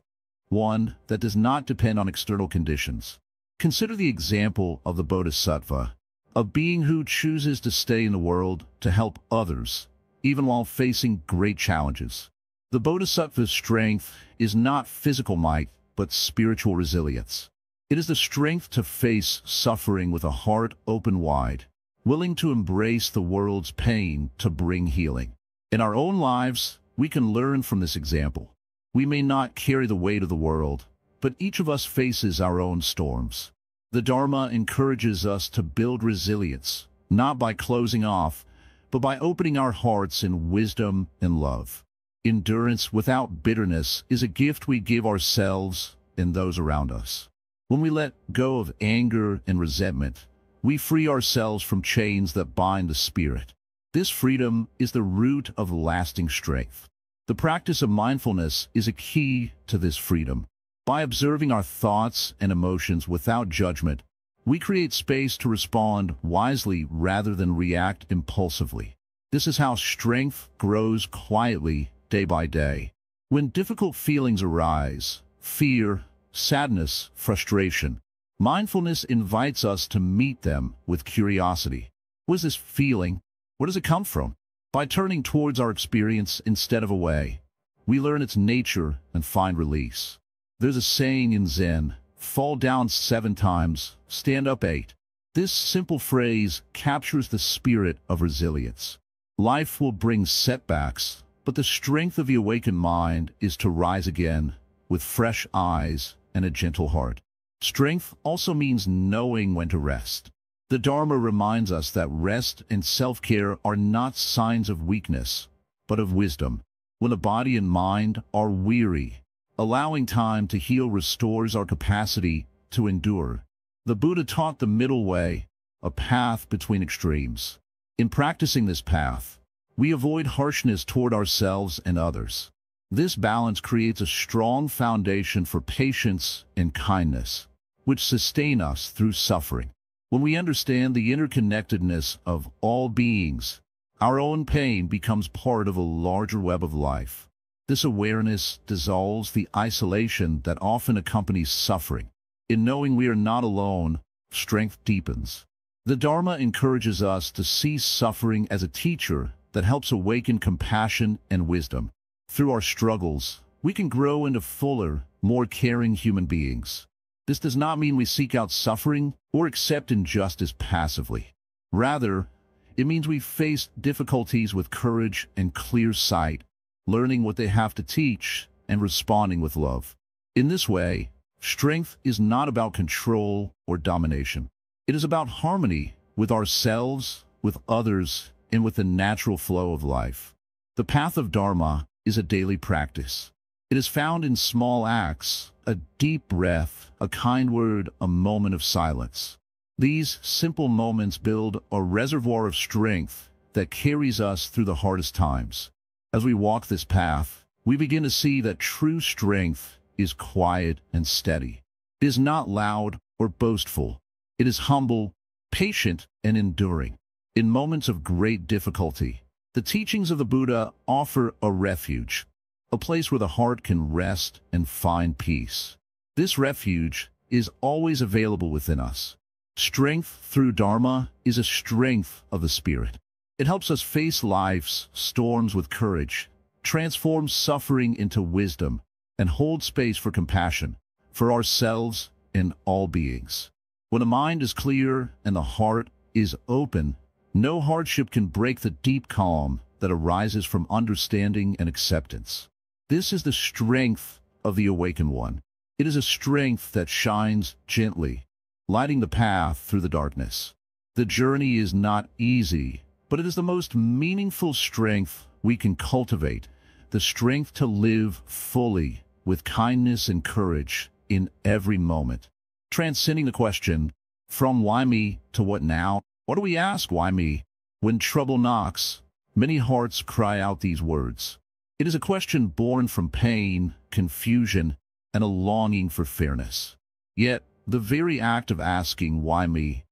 [SPEAKER 2] one that does not depend on external conditions. Consider the example of the Bodhisattva, a being who chooses to stay in the world to help others, even while facing great challenges. The Bodhisattva's strength is not physical might, but spiritual resilience. It is the strength to face suffering with a heart open wide, willing to embrace the world's pain to bring healing. In our own lives, we can learn from this example. We may not carry the weight of the world, but each of us faces our own storms. The Dharma encourages us to build resilience, not by closing off, but by opening our hearts in wisdom and love. Endurance without bitterness is a gift we give ourselves and those around us. When we let go of anger and resentment, we free ourselves from chains that bind the spirit. This freedom is the root of lasting strength. The practice of mindfulness is a key to this freedom. By observing our thoughts and emotions without judgment, we create space to respond wisely rather than react impulsively. This is how strength grows quietly day by day. When difficult feelings arise, fear, sadness, frustration, mindfulness invites us to meet them with curiosity. What is this feeling? Where does it come from? By turning towards our experience instead of away, we learn its nature and find release. There's a saying in Zen, fall down 7 times, stand up 8. This simple phrase captures the spirit of resilience. Life will bring setbacks, but the strength of the awakened mind is to rise again with fresh eyes and a gentle heart. Strength also means knowing when to rest. The Dharma reminds us that rest and self-care are not signs of weakness, but of wisdom. When the body and mind are weary, allowing time to heal restores our capacity to endure. The Buddha taught the middle way, a path between extremes. In practicing this path, we avoid harshness toward ourselves and others. This balance creates a strong foundation for patience and kindness, which sustain us through suffering. When we understand the interconnectedness of all beings, our own pain becomes part of a larger web of life. This awareness dissolves the isolation that often accompanies suffering. In knowing we are not alone, strength deepens. The Dharma encourages us to see suffering as a teacher that helps awaken compassion and wisdom. Through our struggles, we can grow into fuller, more caring human beings. This does not mean we seek out suffering or accept injustice passively. Rather, it means we face difficulties with courage and clear sight, learning what they have to teach and responding with love. In this way, strength is not about control or domination. It is about harmony with ourselves, with others, and with the natural flow of life. The path of Dharma is a daily practice. It is found in small acts, a deep breath, a kind word, a moment of silence. These simple moments build a reservoir of strength that carries us through the hardest times. As we walk this path, we begin to see that true strength is quiet and steady. It is not loud or boastful. It is humble, patient, and enduring. In moments of great difficulty, the teachings of the Buddha offer a refuge, a place where the heart can rest and find peace. This refuge is always available within us. Strength through Dharma is a strength of the spirit. It helps us face life's storms with courage, transform suffering into wisdom, and hold space for compassion, for ourselves and all beings. When the mind is clear and the heart is open, no hardship can break the deep calm that arises from understanding and acceptance. This is the strength of the awakened one. It is a strength that shines gently, lighting the path through the darkness. The journey is not easy, but it is the most meaningful strength we can cultivate, the strength to live fully with kindness and courage in every moment. Transcending the question, from why me to what now, What do we ask? Why me? When trouble knocks, many hearts cry out these words. It is a question born from pain, confusion, and a longing for fairness. Yet, the very act of asking, why me,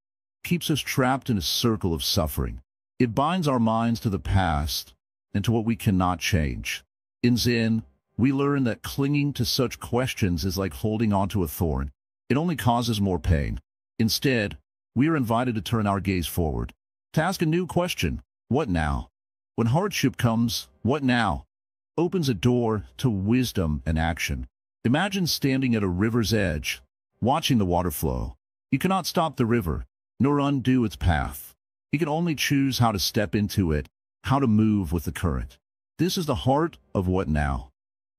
[SPEAKER 2] keeps us trapped in a circle of suffering. It binds our minds to the past and to what we cannot change. In Zen, we learn that clinging to such questions is like holding onto a thorn. It only causes more pain. Instead, we are invited to turn our gaze forward, to ask a new question: what now? When hardship comes, what now? Opens a door to wisdom and action. Imagine standing at a river's edge, watching the water flow. You cannot stop the river, nor undo its path. You can only choose how to step into it, how to move with the current. This is the heart of what now.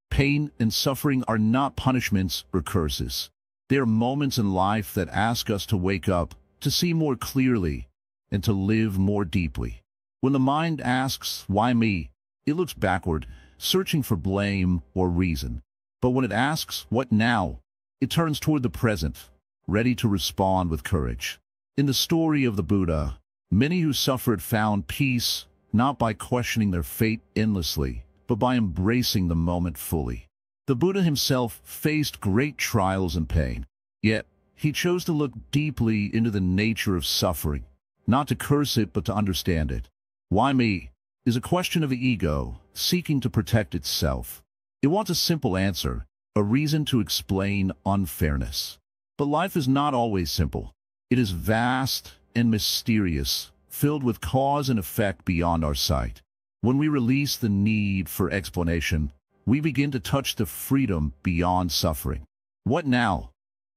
[SPEAKER 2] Pain and suffering are not punishments or curses. They are moments in life that ask us to wake up, to see more clearly, and to live more deeply. When the mind asks, why me, it looks backward, searching for blame or reason. But when it asks, what now, it turns toward the present, ready to respond with courage. In the story of the Buddha, many who suffered found peace not by questioning their fate endlessly, but by embracing the moment fully. The Buddha himself faced great trials and pain, yet he chose to look deeply into the nature of suffering, not to curse it but to understand it. Why me is a question of the ego seeking to protect itself. It wants a simple answer, a reason to explain unfairness. But life is not always simple. It is vast and mysterious, filled with cause and effect beyond our sight. When we release the need for explanation, we begin to touch the freedom beyond suffering. What now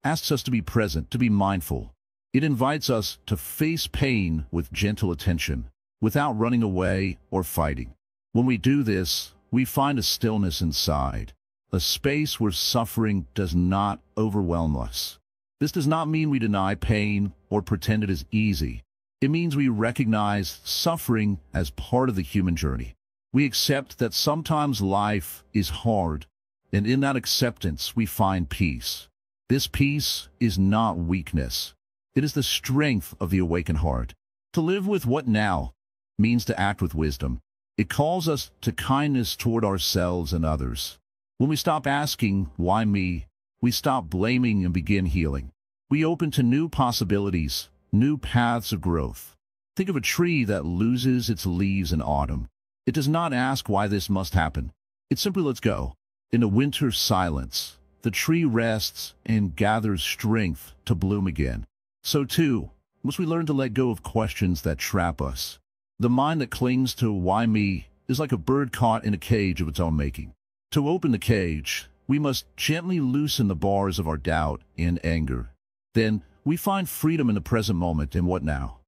[SPEAKER 2] asks us to be present, to be mindful. It invites us to face pain with gentle attention, without running away or fighting. When we do this, we find a stillness inside, a space where suffering does not overwhelm us. This does not mean we deny pain or pretend it is easy. It means we recognize suffering as part of the human journey. We accept that sometimes life is hard, and in that acceptance we find peace. This peace is not weakness. It is the strength of the awakened heart. To live with what now means to act with wisdom. It calls us to kindness toward ourselves and others. When we stop asking, why me, we stop blaming and begin healing. We open to new possibilities, new paths of growth. Think of a tree that loses its leaves in autumn. It does not ask why this must happen. It simply lets go. In the winter silence, the tree rests and gathers strength to bloom again. So too, must we learn to let go of questions that trap us. The mind that clings to why me is like a bird caught in a cage of its own making. To open the cage, we must gently loosen the bars of our doubt and anger. Then, we find freedom in the present moment in what now.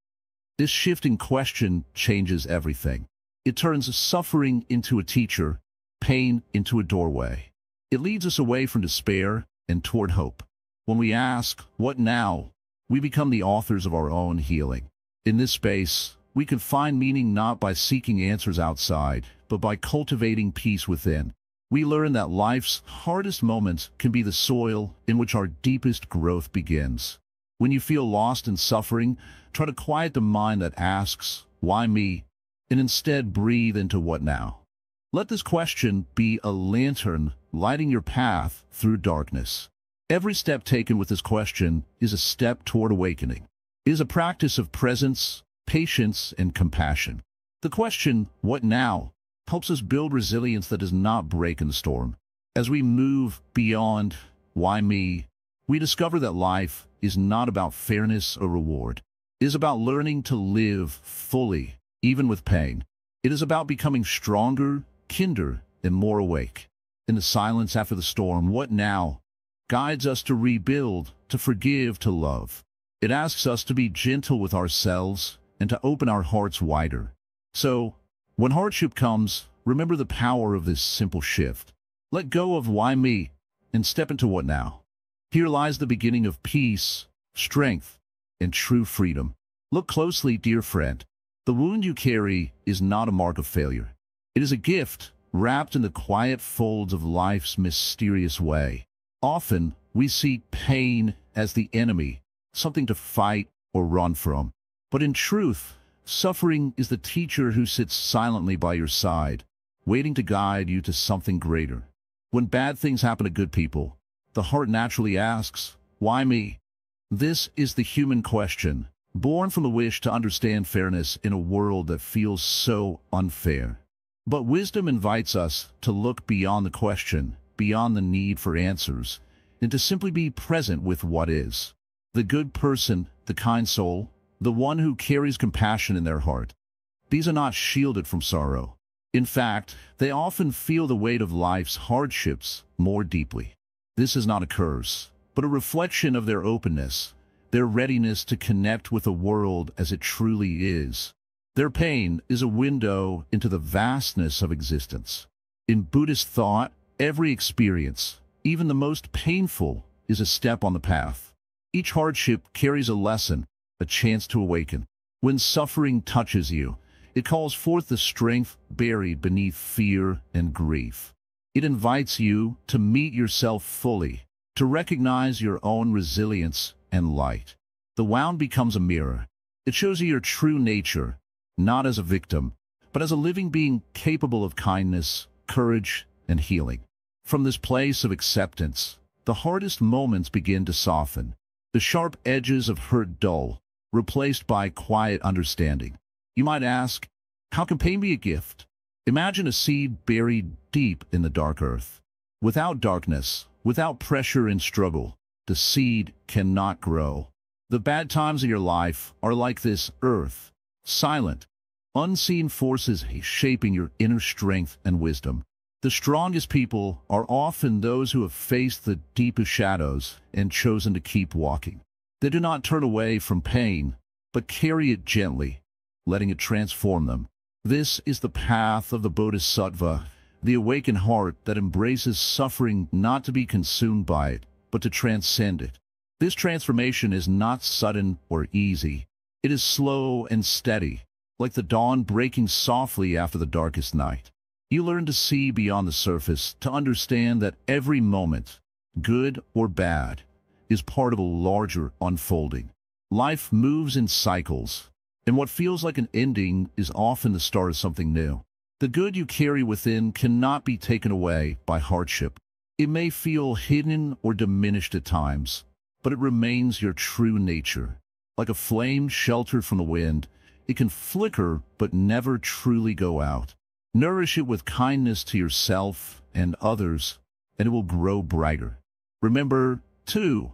[SPEAKER 2] This shifting question changes everything. It turns suffering into a teacher, pain into a doorway. It leads us away from despair and toward hope. When we ask, what now, we become the authors of our own healing. In this space, we can find meaning not by seeking answers outside, but by cultivating peace within. We learn that life's hardest moments can be the soil in which our deepest growth begins. When you feel lost and suffering, try to quiet the mind that asks, why me? And instead breathe into what now. Let this question be a lantern lighting your path through darkness. Every step taken with this question is a step toward awakening. It is a practice of presence, patience, and compassion. The question, what now, helps us build resilience that does not break in the storm. As we move beyond why me, we discover that life is not about fairness or reward. It is about learning to live fully, even with pain. It is about becoming stronger, kinder, and more awake. In the silence after the storm, what now guides us to rebuild, to forgive, to love. It asks us to be gentle with ourselves and to open our hearts wider. So, when hardship comes, remember the power of this simple shift. Let go of why me and step into what now. Here lies the beginning of peace, strength, and true freedom. Look closely, dear friend. The wound you carry is not a mark of failure. It is a gift wrapped in the quiet folds of life's mysterious way. Often, we see pain as the enemy, something to fight or run from. But in truth, suffering is the teacher who sits silently by your side, waiting to guide you to something greater. When bad things happen to good people, the heart naturally asks, "Why me?" This is the human question, born from the wish to understand fairness in a world that feels so unfair. But wisdom invites us to look beyond the question, beyond the need for answers, and to simply be present with what is. The good person, the kind soul, the one who carries compassion in their heart. These are not shielded from sorrow. In fact, they often feel the weight of life's hardships more deeply. This is not a curse, but a reflection of their openness, their readiness to connect with the world as it truly is. Their pain is a window into the vastness of existence. In Buddhist thought, every experience, even the most painful, is a step on the path. Each hardship carries a lesson, a chance to awaken. When suffering touches you, it calls forth the strength buried beneath fear and grief. It invites you to meet yourself fully, to recognize your own resilience and light. The wound becomes a mirror. It shows you your true nature, not as a victim, but as a living being capable of kindness, courage, and healing. From this place of acceptance, the hardest moments begin to soften. The sharp edges of hurt dull, replaced by quiet understanding. You might ask, how can pain be a gift? Imagine a seed buried deep in the dark earth. Without darkness, without pressure and struggle, the seed cannot grow. The bad times in your life are like this earth, silent, unseen forces shaping your inner strength and wisdom. The strongest people are often those who have faced the deepest shadows and chosen to keep walking. They do not turn away from pain, but carry it gently, letting it transform them. This is the path of the Bodhisattva, the awakened heart that embraces suffering not to be consumed by it, but to transcend it. This transformation is not sudden or easy. It is slow and steady, like the dawn breaking softly after the darkest night. You learn to see beyond the surface, to understand that every moment, good or bad, is part of a larger unfolding. Life moves in cycles, and what feels like an ending is often the start of something new. The good you carry within cannot be taken away by hardship. It may feel hidden or diminished at times, but it remains your true nature. Like a flame sheltered from the wind, it can flicker but never truly go out. Nourish it with kindness to yourself and others, and it will grow brighter. Remember, too,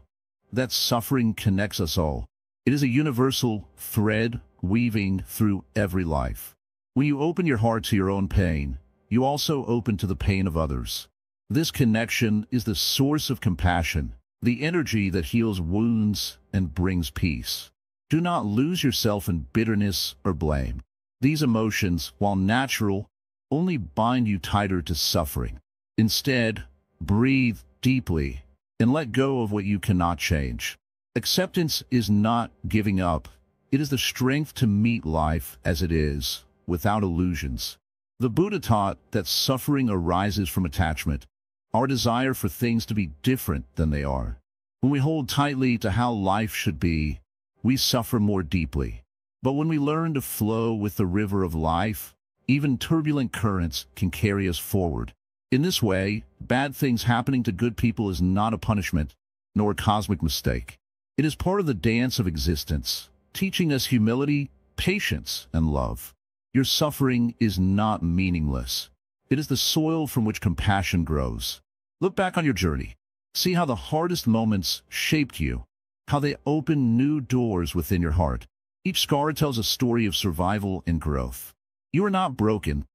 [SPEAKER 2] that suffering connects us all. It is a universal thread weaving through every life. When you open your heart to your own pain, you also open to the pain of others. This connection is the source of compassion, the energy that heals wounds and brings peace. Do not lose yourself in bitterness or blame. These emotions, while natural, only bind you tighter to suffering. Instead, breathe deeply and let go of what you cannot change. Acceptance is not giving up. It is the strength to meet life as it is, without illusions. The Buddha taught that suffering arises from attachment, our desire for things to be different than they are. When we hold tightly to how life should be, we suffer more deeply. But when we learn to flow with the river of life, even turbulent currents can carry us forward. In this way, bad things happening to good people is not a punishment, nor a cosmic mistake. It is part of the dance of existence, teaching us humility, patience, and love. Your suffering is not meaningless. It is the soil from which compassion grows. Look back on your journey. See how the hardest moments shaped you, how they opened new doors within your heart. Each scar tells a story of survival and growth. You are not broken.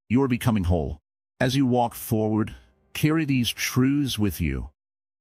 [SPEAKER 2] You are becoming whole. As you walk forward, carry these truths with you.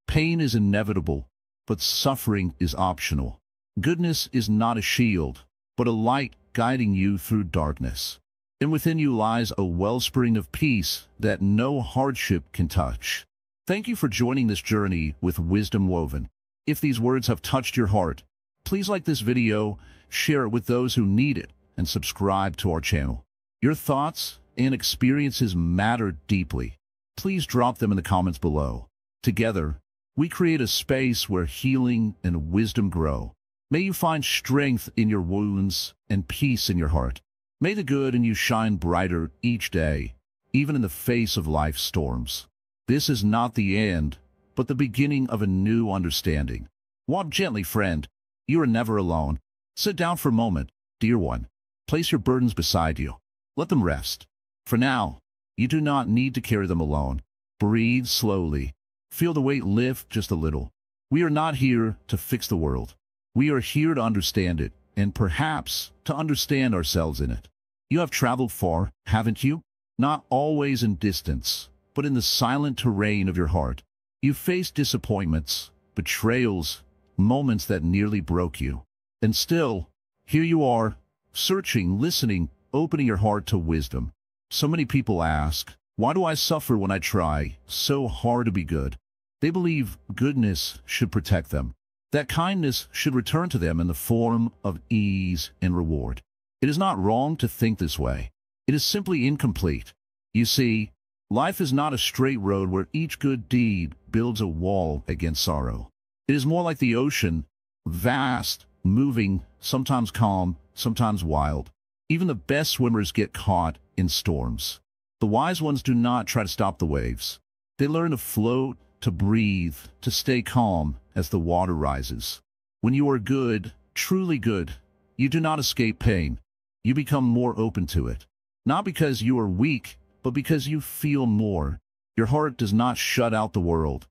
[SPEAKER 2] Pain is inevitable, but suffering is optional. Goodness is not a shield, but a light guiding you through darkness. And within you lies a wellspring of peace that no hardship can touch. Thank you for joining this journey with Wisdom Woven. If these words have touched your heart, please like this video, share it with those who need it, and subscribe to our channel. Your thoughts and experiences matter deeply. Please drop them in the comments below. Together, we create a space where healing and wisdom grow. May you find strength in your wounds and peace in your heart. May the good in you shine brighter each day, even in the face of life's storms. This is not the end, but the beginning of a new understanding. Walk gently, friend. You are never alone. Sit down for a moment, dear one. Place your burdens beside you. Let them rest. For now, you do not need to carry them alone. Breathe slowly. Feel the weight lift just a little. We are not here to fix the world. We are here to understand it, and perhaps to understand ourselves in it. You have traveled far, haven't you? Not always in distance, but in the silent terrain of your heart. You faced disappointments, betrayals, moments that nearly broke you. And still, here you are, searching, listening, opening your heart to wisdom. So many people ask, why do I suffer when I try so hard to be good? They believe goodness should protect them, that kindness should return to them in the form of ease and reward. It is not wrong to think this way. It is simply incomplete. You see, life is not a straight road where each good deed builds a wall against sorrow. It is more like the ocean, vast, moving, sometimes calm, sometimes wild. Even the best swimmers get caught in storms. The wise ones do not try to stop the waves. They learn to float, to breathe, to stay calm as the water rises. When you are good, truly good, you do not escape pain. You become more open to it. Not because you are weak, but because you feel more. Your heart does not shut out the world.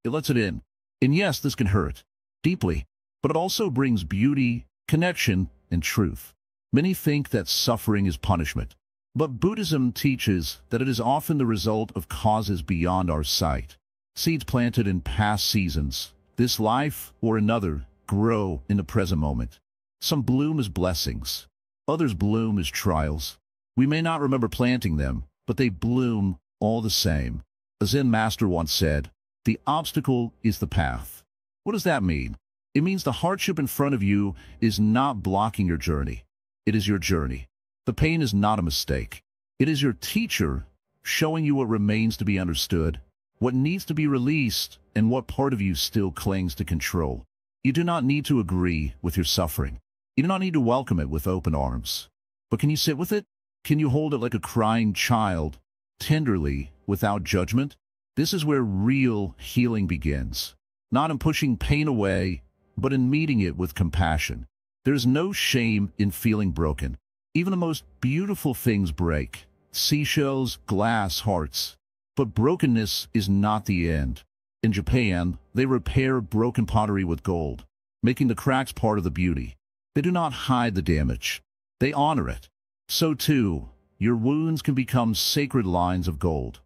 [SPEAKER 2] It lets it in. And yes, this can hurt deeply, but it also brings beauty, connection, and truth. Many think that suffering is punishment, but Buddhism teaches that it is often the result of causes beyond our sight. Seeds planted in past seasons, this life or another, grow in the present moment. Some bloom as blessings, others bloom as trials. We may not remember planting them, but they bloom all the same. A Zen master once said, "The obstacle is the path." What does that mean? It means the hardship in front of you is not blocking your journey. It is your journey. The pain is not a mistake. It is your teacher showing you what remains to be understood, what needs to be released, and what part of you still clings to control. You do not need to agree with your suffering. You do not need to welcome it with open arms. But can you sit with it? Can you hold it like a crying child, tenderly, without judgment? This is where real healing begins. Not in pushing pain away, but in meeting it with compassion. There is no shame in feeling broken. Even the most beautiful things break. Seashells, glass, hearts. But brokenness is not the end. In Japan, they repair broken pottery with gold, making the cracks part of the beauty. They do not hide the damage. They honor it. So too, your wounds can become sacred lines of gold.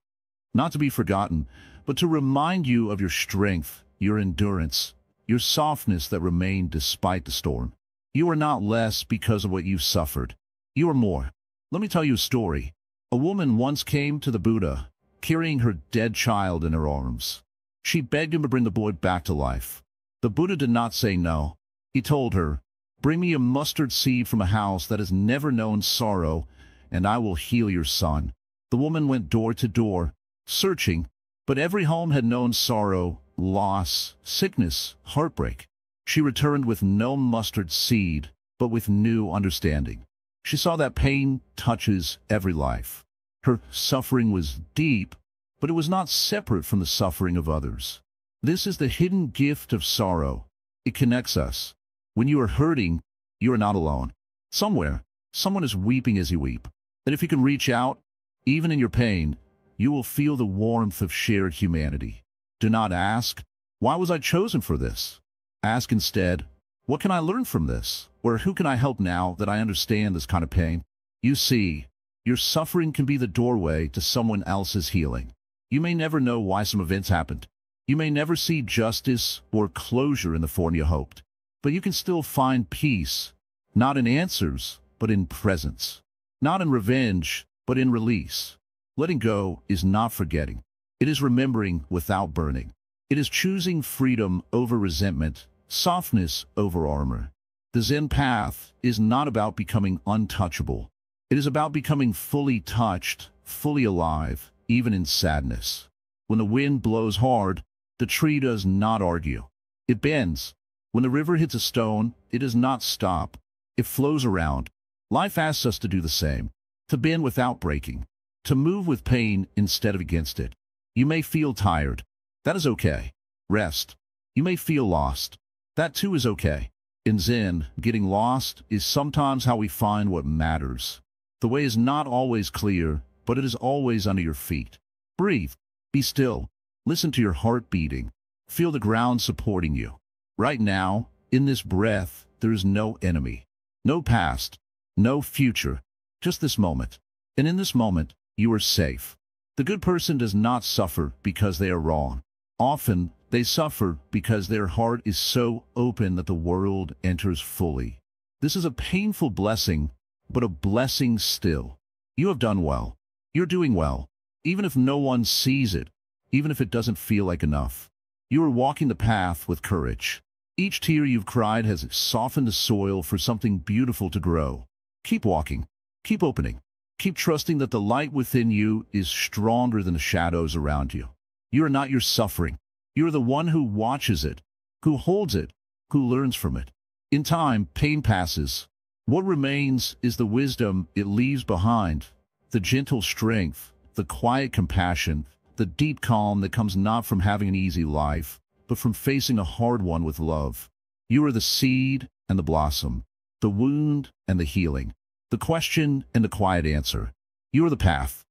[SPEAKER 2] Not to be forgotten, but to remind you of your strength, your endurance, your softness that remained despite the storm. You are not less because of what you suffered. You are more. Let me tell you a story. A woman once came to the Buddha, carrying her dead child in her arms. She begged him to bring the boy back to life. The Buddha did not say no. He told her, "Bring me a mustard seed from a house that has never known sorrow, and I will heal your son." The woman went door to door, searching, but every home had known sorrow, loss, sickness, heartbreak. She returned with no mustard seed, but with new understanding. She saw that pain touches every life. Her suffering was deep, but it was not separate from the suffering of others. This is the hidden gift of sorrow. It connects us. When you are hurting, you are not alone. Somewhere, someone is weeping as you weep. And if you can reach out, even in your pain, you will feel the warmth of shared humanity. Do not ask, "Why was I chosen for this?" Ask instead, "What can I learn from this?" Or "Who can I help now that I understand this kind of pain?" You see, your suffering can be the doorway to someone else's healing. You may never know why some events happened. You may never see justice or closure in the form you hoped. But you can still find peace, not in answers, but in presence. Not in revenge, but in release. Letting go is not forgetting. It is remembering without burning. It is choosing freedom over resentment, softness over armor. The Zen path is not about becoming untouchable. It is about becoming fully touched, fully alive, even in sadness. When the wind blows hard, the tree does not argue. It bends. When the river hits a stone, it does not stop. It flows around. Life asks us to do the same, to bend without breaking, to move with pain instead of against it. You may feel tired. That is okay. Rest. You may feel lost. That too is okay. In Zen, getting lost is sometimes how we find what matters. The way is not always clear, but it is always under your feet. Breathe. Be still. Listen to your heart beating. Feel the ground supporting you. Right now, in this breath, there is no enemy, no past, no future, just this moment. And in this moment, you are safe. The good person does not suffer because they are wrong. Often, they suffer because their heart is so open that the world enters fully. This is a painful blessing, but a blessing still. You have done well. You're doing well, even if no one sees it, even if it doesn't feel like enough. You are walking the path with courage. Each tear you've cried has softened the soil for something beautiful to grow. Keep walking. Keep opening. Keep trusting that the light within you is stronger than the shadows around you. You are not your suffering. You are the one who watches it, who holds it, who learns from it. In time, pain passes. What remains is the wisdom it leaves behind, the gentle strength, the quiet compassion, the deep calm that comes not from having an easy life, but from facing a hard one with love. You are the seed and the blossom, the wound and the healing, the question and the quiet answer. You are the path.